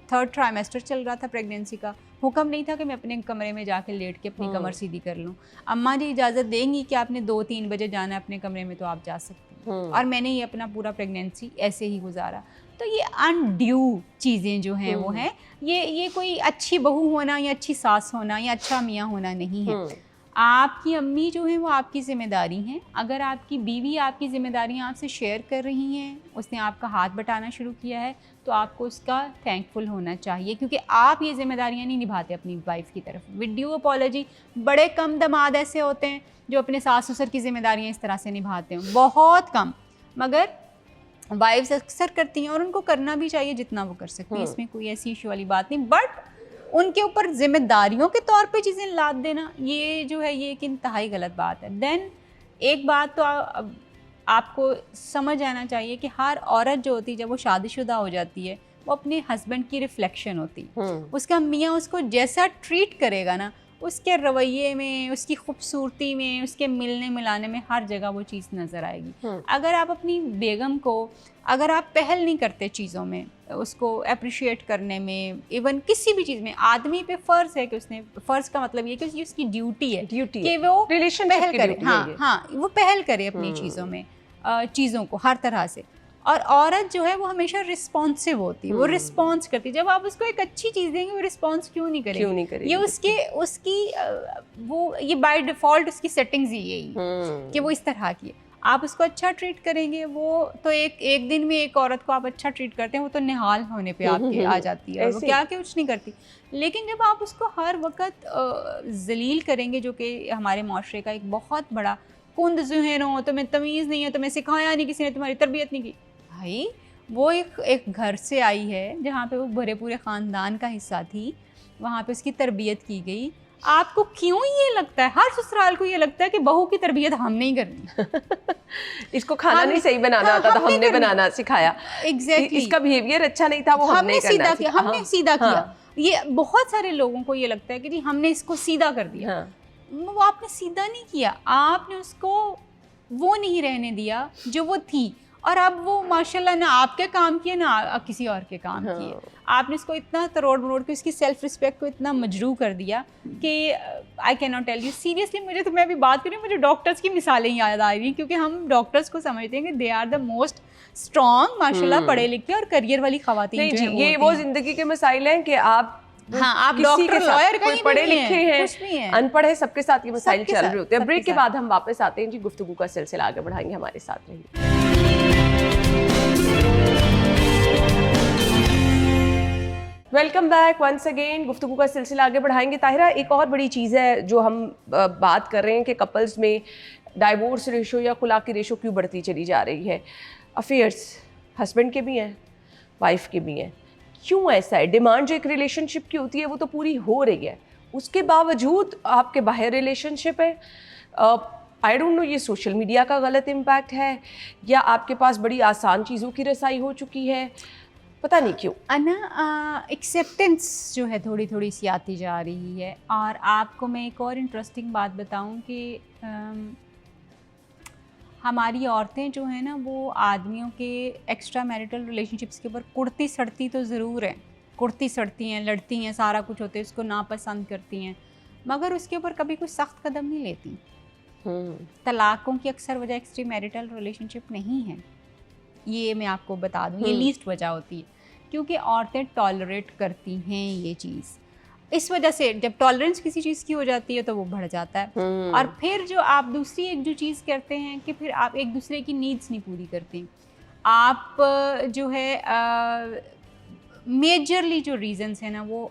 3rd ट्राइमेस्टर चल रहा था प्रेगनेंसी का, हुक्म नहीं था कि मैं अपने कमरे में जाके लेट के अपनी कमर सीधी कर लूँ। अम्मा जी इजाज़त देंगी कि आपने 2-3 बजे जाना है अपने कमरे में तो आप जा सकती हैं। और मैंने ये अपना पूरा प्रेगनेंसी ऐसे ही गुजारा। तो ये अनड्यू चीज़ें जो हैं वो हैं, ये कोई अच्छी बहू होना या अच्छी सास होना या अच्छा मियाँ होना नहीं है। आपकी अम्मी जो है वो आपकी ज़िम्मेदारी हैं। अगर आपकी बीवी आपकी ज़िम्मेदारियाँ आपसे शेयर कर रही हैं, उसने आपका हाथ बटाना शुरू किया है, तो आपको उसका थैंकफुल होना चाहिए, क्योंकि आप ये ज़िम्मेदारियाँ नहीं निभाते अपनी वाइफ की तरफ। वीडियो अपॉलॉजी, बड़े कम दामाद ऐसे होते हैं जो अपने सास ससुर की ज़िम्मेदारियाँ इस तरह से निभाते हैं, बहुत कम। मगर वाइफ्स अक्सर करती हैं और उनको करना भी चाहिए जितना वो कर सकती हैं, इसमें कोई ऐसी इशू वाली बात नहीं। बट उनके ऊपर जिम्मेदारियों के तौर पे चीज़ें लाद देना, ये जो है ये एक इंतहाई गलत बात है। देन एक बात तो आपको समझ आना चाहिए कि हर औरत जो होती है जब वो शादीशुदा हो जाती है वो अपने हस्बैंड की रिफ्लेक्शन होती है। उसका मियाँ उसको जैसा ट्रीट करेगा ना, उसके रवैये में, उसकी खूबसूरती में, उसके मिलने मिलाने में हर जगह वो चीज़ नज़र आएगी। अगर आप अपनी बेगम को, अगर आप पहल नहीं करते चीज़ों में, उसको अप्रिशिएट करने में, इवन किसी भी चीज़ में, आदमी पे फ़र्ज़ है कि उसने, फ़र्ज़ का मतलब ये कि उसकी ड्यूटी है कि वो पहल करे। हाँ, वो पहल करे अपनी चीज़ों में, चीज़ों को हर तरह से। और औरत जो है वो हमेशा रिस्पॉन्सिव होती है, वो रिस्पॉन्स करती है। जब आप उसको एक अच्छी चीज़ देंगे वो रिस्पॉन्स क्यों नहीं करेगी? ये उसकी वो ये बाय डिफ़ॉल्ट उसकी सेटिंग्स ही यही कि वो इस तरह की है। आप उसको अच्छा ट्रीट करेंगे, वो तो एक दिन में एक औरत को आप अच्छा ट्रीट करते हैं, वो तो निहाल होने पे आपके आ जाती है और वो क्या क्या कुछ नहीं करती। लेकिन जब आप उसको हर वक्त जलील करेंगे, जो कि हमारे माशरे का एक बहुत बड़ा कुंद ज़ुहन हो, तुम्हें तमीज़ नहीं है, तुम्हें सिखाया नहीं किसी ने, तुम्हारी तरबियत नहीं की। भाई वो एक घर से आई है जहाँ पे वो भरे पूरे ख़ानदान का हिस्सा थी, वहाँ पे उसकी तरबियत की गई। आपको क्यों ये लगता है, हर ससुराल को ये लगता है कि बहू की तरबियत हम नहीं करनी इसको खाना नहीं सही बनाना आता था, हमने बनाना सिखाया। एग्जैक्टली इसका बिहेवियर अच्छा नहीं था, वो हमने सीधा किया, हमने सीधा किया। हाँ। ये बहुत सारे लोगों को ये लगता है कि जी हमने इसको सीधा कर दिया। हाँ। वो आपने सीधा नहीं किया, आपने उसको वो नहीं रहने दिया जो वो थी। और अब वो माशाल्लाह ना आपके काम किए ना किसी और के काम किए। आपने इसको इतना तरोड़ मरोड़ के उसकी सेल्फ रिस्पेक्ट को इतना मजरू कर दिया कि I can not tell you seriously. मुझे तो, मैं अभी बात कर रही हूँ, मुझे डॉक्टर्स की मिसालें याद आ रही हैं, क्योंकि हम डॉक्टर्स को समझते हैं कि they are the most strong, माशाल्लाह पढ़े लिखे और करियर वाली खवातीन जो हैं। ये वो जिंदगी के मसाइल हैं कि आप आप डॉक्टर लॉयर कहीं पढ़े लिखे हैं, अनपढ़ है, सबके साथ ये मसाइल चल रहे होते हैं। ब्रेक के बाद हम वापस आते हैं जी, गुफ्तगू का सिलसिला आगे बढ़ाएंगे, हमारे साथ रहिए। Welcome back once again. गुफ्तगू का सिलसिला आगे बढ़ाएंगे। ताहिरा, एक और बड़ी चीज़ है जो हम बात कर रहे हैं कि कपल्स में डाइवोर्स रेशो या खुला की रेशो क्यों बढ़ती चली जा रही है। अफेयर्स हस्बैंड के भी हैं, वाइफ के भी हैं। क्यों ऐसा है? डिमांड जो एक रिलेशनशिप की होती है वो तो पूरी हो रही है, उसके बावजूद आपके बाहर रिलेशनशिप है। आई डोंट नो, ये सोशल मीडिया का गलत इम्पैक्ट है या आपके पास बड़ी आसान चीज़ों की रसाई हो चुकी है, पता नहीं क्यों। अना एक्सेप्टेंस जो है थोड़ी थोड़ी सी आती जा रही है। और आपको मैं एक और इंटरेस्टिंग बात बताऊं कि हमारी औरतें जो हैं ना, वो आदमियों के एक्स्ट्रा मैरिटल रिलेशनशिप्स के ऊपर कुड़ती सड़ती तो ज़रूर हैं, कुड़ती सड़ती हैं, लड़ती हैं, सारा कुछ होते हैं, उसको नापसंद करती हैं, मगर उसके ऊपर कभी कोई सख्त कदम नहीं लेती। तलाक़ों की अक्सर वजह एक्स्ट्रा मैरिटल रिलेशनशिप नहीं है, ये मैं आपको बता दूं, ये लीस्ट वजह होती है, क्योंकि औरतें टॉलरेट करती हैं ये चीज़। इस वजह से जब टॉलरेंस किसी चीज़ की हो जाती है तो वो बढ़ जाता है। और फिर जो आप दूसरी एक जो चीज़ करते हैं कि फिर आप एक दूसरे की नीड्स नहीं पूरी करते। आप जो है मेजरली जो रीज़न्स हैं ना, वो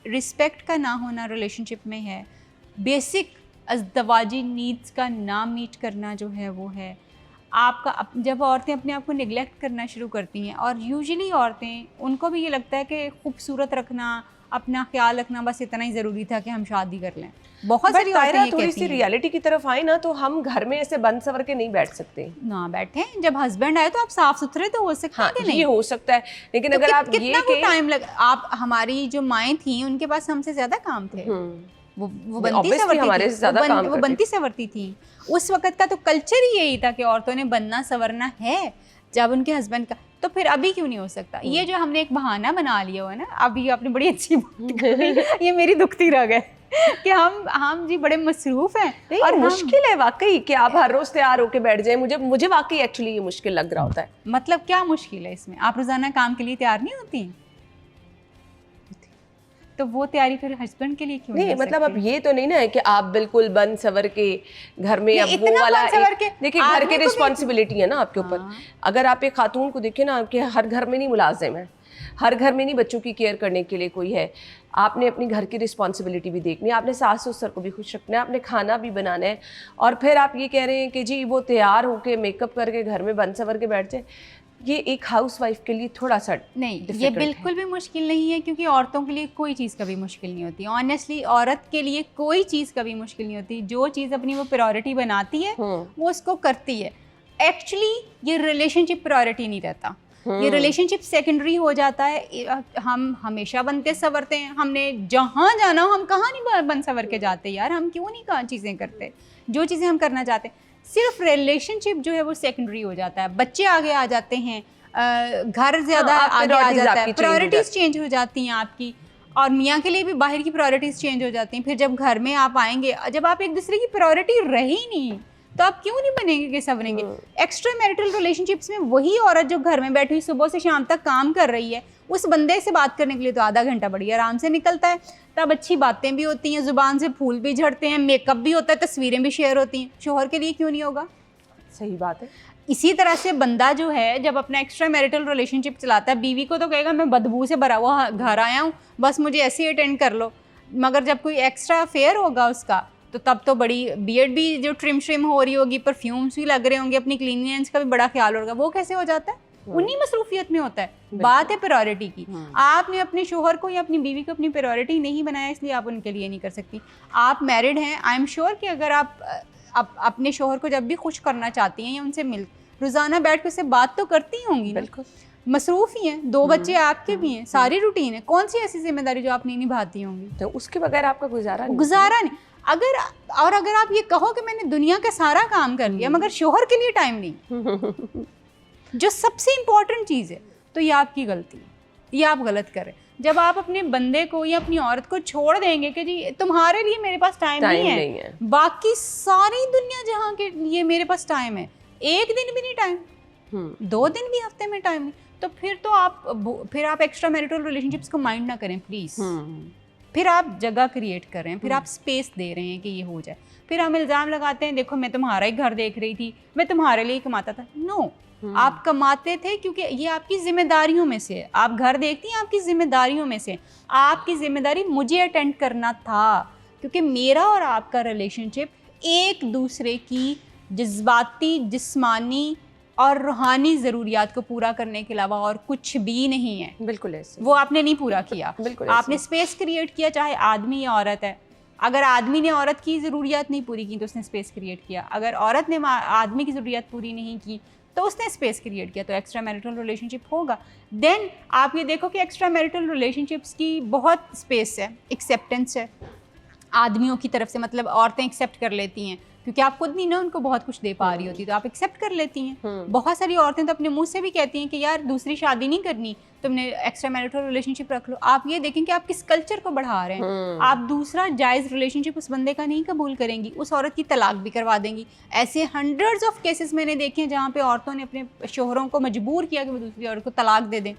रिस्पेक्ट का ना होना रिलेशनशिप में है, बेसिक अज़दवाजी नीड्स का ना मीट करना जो है वो है आपका। जब औरतें अपने आप को निगलेक्ट करना शुरू करती हैं, और यूजुअली औरतें, उनको भी ये लगता है कि खूबसूरत रखना, अपना ख्याल रखना, बस इतना ही ज़रूरी था कि हम शादी कर लें। बहुत सारी औरतें ये थोड़ी सी रियलिटी की तरफ आए ना, तो हम घर में ऐसे बंद सवर के नहीं बैठ सकते। ना बैठे, जब हस्बैंड आए तो आप साफ सुथरे तो हो सकते हैं। नहीं हो सकता है, लेकिन अगर आप कितना टाइम लग, आप हमारी जो माएँ थी उनके पास हमसे ज़्यादा काम थे, वो बनती सवरती थी। उस वक्त का तो कल्चर ही यही था कि औरतों ने बनना सवरना है जब उनके हस्बैंड का, तो फिर अभी क्यों नहीं हो सकता? ये जो हमने एक बहाना बना लिया हुआ है ना, अभी आपने बड़ी अच्छी बात कही, ये मेरी दुखती रह गए कि हम जी बड़े मसरूफ हैं। और मुश्किल है वाकई कि आप हर रोज तैयार होके बैठ जाएं। मुझे वाकई एक्चुअली ये मुश्किल लग रहा होता है। मतलब क्या मुश्किल है इसमें? आप रोजाना काम के लिए तैयार नहीं होती, तो वो तैयारी फिर हस्बैंड के लिए क्यों नहीं? मतलब अब ये तो नहीं ना है कि आप बिल्कुल बन सवर के घर में, अब वो वाला देखिए, घर की रिस्पॉन्सिबिलिटी है ना आपके ऊपर। अगर आप एक खातून को देखें ना, कि हर घर में नहीं मुलाजिम है, हर घर में नहीं बच्चों की केयर करने के लिए कोई है। आपने अपनी घर की रिस्पॉन्सिबिलिटी भी देखनी है, आपने सास ससुर को भी खुश रखना है, आपने खाना भी बनाना है, और फिर आप ये कह रहे हैं कि जी वो तैयार होके मेकअप करके घर में बन सवर के बैठ जाए। ये एक हाउसवाइफ के लिए थोड़ा सा नहीं, ये बिल्कुल भी मुश्किल नहीं है, क्योंकि औरतों के लिए कोई चीज़ कभी मुश्किल नहीं होती। ऑनेस्टली औरत के लिए कोई चीज़ कभी मुश्किल नहीं होती। जो चीज़ अपनी वो प्रायोरिटी बनाती है वो उसको करती है। एक्चुअली ये रिलेशनशिप प्रायोरिटी नहीं रहता, ये रिलेशनशिप सेकेंडरी हो जाता है। हम हमेशा बनते संवरते हैं, हमने जहाँ जाना हो हम कहाँ नहीं बन संवर के जाते यार, हम क्यों नहीं कहाँ चीज़ें करते जो चीज़ें हम करना चाहते हैं। सिर्फ रिलेशनशिप जो है वो सेकेंडरी हो जाता है, बच्चे आगे आ जाते हैं, घर ज़्यादा आगे आ जाता है, प्रायोरिटीज़ चेंज हो जाती हैं आपकी, और मियाँ के लिए भी बाहर की प्रायोरिटीज़ चेंज हो जाती हैं। फिर जब घर में आप आएंगे, जब आप एक दूसरे की प्रायोरिटी रही नहीं, तो आप क्यों नहीं बनेंगे कि संवरेंगे? एक्स्ट्रा मैरिटल रिलेशनशिप्स में वही औरत जो घर में बैठी हुई सुबह से शाम तक काम कर रही है, उस बंदे से बात करने के लिए तो आधा घंटा बड़ी आराम से निकलता है। तब अच्छी बातें भी होती हैं, ज़ुबान से फूल भी झड़ते हैं, मेकअप भी होता है, तस्वीरें भी शेयर होती हैं। शोहर के लिए क्यों नहीं होगा? सही बात है। इसी तरह से बंदा जो है जब अपना एक्स्ट्रा मैरिटल रिलेशनशिप चलाता है, बीवी को तो कहेगा मैं बदबू से भरा हुआ घर आया हूँ, बस मुझे ऐसे ही अटेंड कर लो। मगर जब कोई एक्स्ट्रा अफेयर होगा उसका, तो तब तो बड़ी बियर्ड भी जो ट्रिम श्रिम हो रही होगी, परफ्यूम्स भी लग रहे होंगे, अपनी क्लीनिनेंस का भी बड़ा ख्याल होगा। वो कैसे हो जाता है? उन्हीं मसरूफियत में होता है। बात है प्रायोरिटी की। आपने अपने शोहर को या अपनी बीवी को अपनी प्रायोरिटी नहीं बनाया, इसलिए आप उनके लिए नहीं कर सकती। आप मैरिड हैं, आई एम श्योर कि अगर आप अपने शोहर को जब भी खुश करना चाहती हैं या उनसे मिल रोज़ाना बैठ कर उससे बात तो करती होंगी ना। बिल्कुल। मसरूफ ही हैं, 2 बच्चे आपके भी हैं, सारी रूटीन है। कौन सी ऐसी जिम्मेदारी जो आप नहीं निभाती होंगी? तो उसके बगैर आपका गुजारा नहीं। अगर आप ये कहो कि मैंने दुनिया का सारा काम कर लिया मगर शोहर के लिए टाइम नहीं, जो सबसे इम्पोर्टेंट चीज़ है, तो ये आपकी गलती है, ये आप गलत कर रहे हैं। जब आप अपने बंदे को या अपनी औरत को छोड़ देंगे कि जी तुम्हारे लिए मेरे पास टाइम नहीं है, बाकी सारी दुनिया जहाँ के लिए मेरे पास टाइम है, एक दिन भी नहीं टाइम, 2 दिन भी हफ्ते में टाइम नहीं, तो फिर आप एक्स्ट्रा मैरिटल रिलेशनशिप्स को माइंड ना करें प्लीज़। फिर आप जगह क्रिएट कर रहे हैं, फिर आप स्पेस दे रहे हैं कि ये हो जाए। फिर हम इल्ज़ाम लगाते हैं देखो मैं तुम्हारा ही घर देख रही थी, मैं तुम्हारे लिए कमाता था। नो, आप कमाते थे क्योंकि ये आपकी जिम्मेदारियों में से है। आप घर देखती हैं, आपकी जिम्मेदारियों में से। आपकी जिम्मेदारी मुझे अटेंड करना था, क्योंकि मेरा और आपका रिलेशनशिप एक दूसरे की जज्बाती, जिस्मानी और रूहानी ज़रूरियात को पूरा करने के अलावा और कुछ भी नहीं है। बिल्कुल ऐसे। वो आपने नहीं पूरा किया। बिल्कुल आपने स्पेस क्रिएट किया, चाहे आदमी या औरत है। अगर आदमी ने औरत की ज़रूरियात नहीं पूरी की तो उसने स्पेस क्रिएट किया। अगर औरत ने आदमी की ज़रूरियात पूरी नहीं की तो उसने स्पेस क्रिएट किया। तो एक्स्ट्रा मैरिटल रिलेशनशिप होगा। देन आप ये देखो कि एक्स्ट्रा मैरिटल रिलेशनशिप्स की बहुत स्पेस है, एक्सेप्टेंस है आदमियों की तरफ से। मतलब औरतें एक्सेप्ट कर लेती हैं क्योंकि आप खुद नहीं ना उनको बहुत कुछ दे पा रही होती, तो आप एक्सेप्ट कर लेती हैं। बहुत सारी औरतें तो अपने मुंह से भी कहती हैं कि यार दूसरी शादी नहीं करनी, तुमने एक्स्ट्रा मैरिटल रिलेशनशिप रख लो। आप ये देखें कि आप किस कल्चर को बढ़ा रहे हैं। आप दूसरा जायज़ रिलेशनशिप उस बंदे का नहीं कबूल करेंगी, उस औरत की तलाक भी करवा देंगी। ऐसे हंड्रेड्स ऑफ केसेस मैंने देखे हैं जहाँ पे औरतों ने अपने शोहरों को मजबूर किया कि वो दूसरी औरत को तलाक दे दें।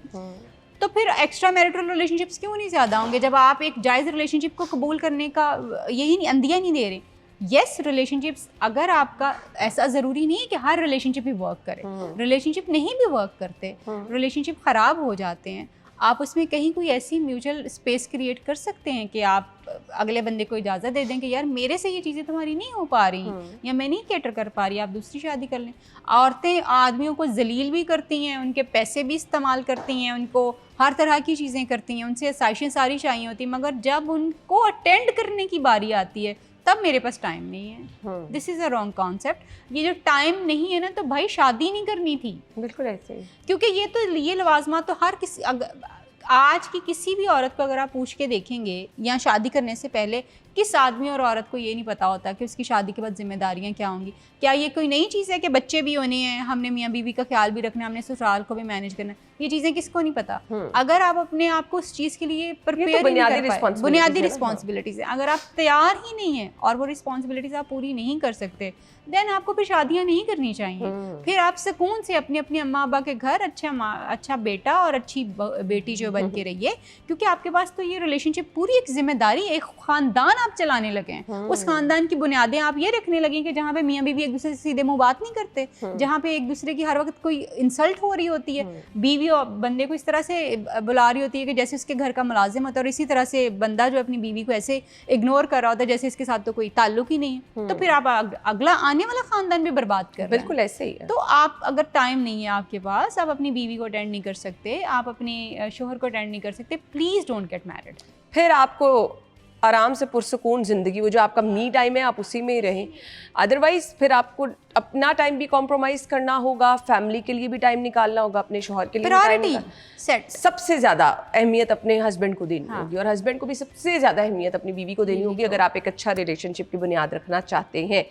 तो फिर एक्स्ट्रा मैरिटल रिलेशनशिप्स क्यों नहीं ज़्यादा होंगे जब आप एक जायज़ रिलेशनशिप को कबूल करने का यही अंदिया नहीं दे रहे। यस, रिलेशनशिप्स अगर आपका ऐसा ज़रूरी नहीं है कि हर रिलेशनशिप ही वर्क करे। रिलेशनशिप नहीं भी वर्क करते, रिलेशनशिप ख़राब हो जाते हैं। आप उसमें कहीं कोई ऐसी म्यूचुअल स्पेस क्रिएट कर सकते हैं कि आप अगले बंदे को इजाज़त दे दें कि यार मेरे से ये चीज़ें तुम्हारी नहीं हो पा रही या मैं नहीं कैटर कर पा रही, आप दूसरी शादी कर लें। औरतें आदमियों को जलील भी करती हैं, उनके पैसे भी इस्तेमाल करती हैं, उनको हर तरह की चीज़ें करती हैं, उनसे आसाइशें सारी चाहिए होती, मगर जब उनको अटेंड करने की बारी आती है तब मेरे पास टाइम नहीं है। This is a wrong concept. ये जो टाइम नहीं है ना, तो भाई शादी नहीं करनी थी। बिल्कुल ऐसे ही। क्योंकि ये लवाजमात तो हर किसी आज की किसी भी औरत को अगर आप पूछ के देखेंगे या शादी करने से पहले किस आदमी और औरत को ये नहीं पता होता कि उसकी शादी के बाद जिम्मेदारियां क्या होंगी। क्या ये कोई नई चीज़ है कि बच्चे भी होने हैं, हमने मियाँ बीवी का ख्याल भी रखना है, हमने ससुराल को भी मैनेज करना है? ये चीज़ें किसको नहीं पता। अगर आप अपने आप को उस चीज़ के लिए प्रिपेयर, बुनियादी रिस्पॉन्सिबिलिटीज़ है, अगर आप तैयार ही नहीं है और वो रिस्पॉन्सिबिलिटीज़ आप पूरी नहीं कर सकते, देन आपको फिर शादियाँ नहीं करनी चाहिए। फिर आप सुकून से अपने अम्मा अब्बा के घर अच्छा बेटा और अच्छी बेटी जो बन के रहिए, क्योंकि आपके पास तो ये रिलेशनशिप पूरी एक जिम्मेदारी, एक ख़ानदान आप चलाने लगे हैं। उस खानदान की बुनियादें आप ये रखने लगे कि जहाँ पे मियाँ बीवी एक दूसरे से सीधे मुंह बात नहीं करते, जहाँ पे एक दूसरे की हर वक्त कोई इंसल्ट हो रही होती है, बीवी और बंदे को इस तरह से बुला रही होती है कि जैसे उसके घर का मुलाजिम होता है, और इसी तरह से बंदा जो अपनी बीवी को ऐसे इग्नोर कर रहा होता है जैसे इसके साथ तो कोई ताल्लुक ही नहीं है। तो फिर आप अगला आने वाला खानदान भी बर्बाद कर रहे हैं। बिल्कुल ऐसे ही है। तो आप अगर टाइम नहीं है आपके पास, आप अपनी बीवी को अटेंड नहीं कर सकते, आप अपने शोहर को अटेंड नहीं कर सकते, प्लीज़ डोंट गेट मैरिड। फिर आपको आराम से पुरसुकून ज़िंदगी, वो जो आपका मी टाइम है आप उसी में ही रहें। अदरवाइज़ फिर आपको अपना टाइम भी कॉम्प्रोमाइज़ करना होगा, फैमिली के लिए भी टाइम निकालना होगा, अपने शौहर के लिए प्रायोरिटी सेट। सबसे ज़्यादा अहमियत अपने हस्बैंड को देनी होगी, और हस्बैंड को भी सबसे ज़्यादा अहमियत अपनी बीवी को देनी होगी, अगर आप एक अच्छा रिलेशनशिप की बुनियाद रखना चाहते हैं।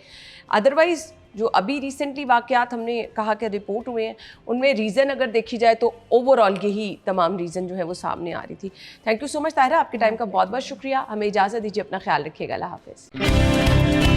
अदरवाइज़ जो अभी रिसेंटली वाक़यात हमने कहा कि रिपोर्ट हुए हैं, उनमें रीज़न अगर देखी जाए तो ओवरऑल यही तमाम रीज़न जो है वो सामने आ रही थी। Thank you so much Tahira, आपके टाइम का बहुत बहुत शुक्रिया। हमें इजाज़त दीजिए, अपना ख्याल रखिएगा। अल्लाह हाफ़िज़।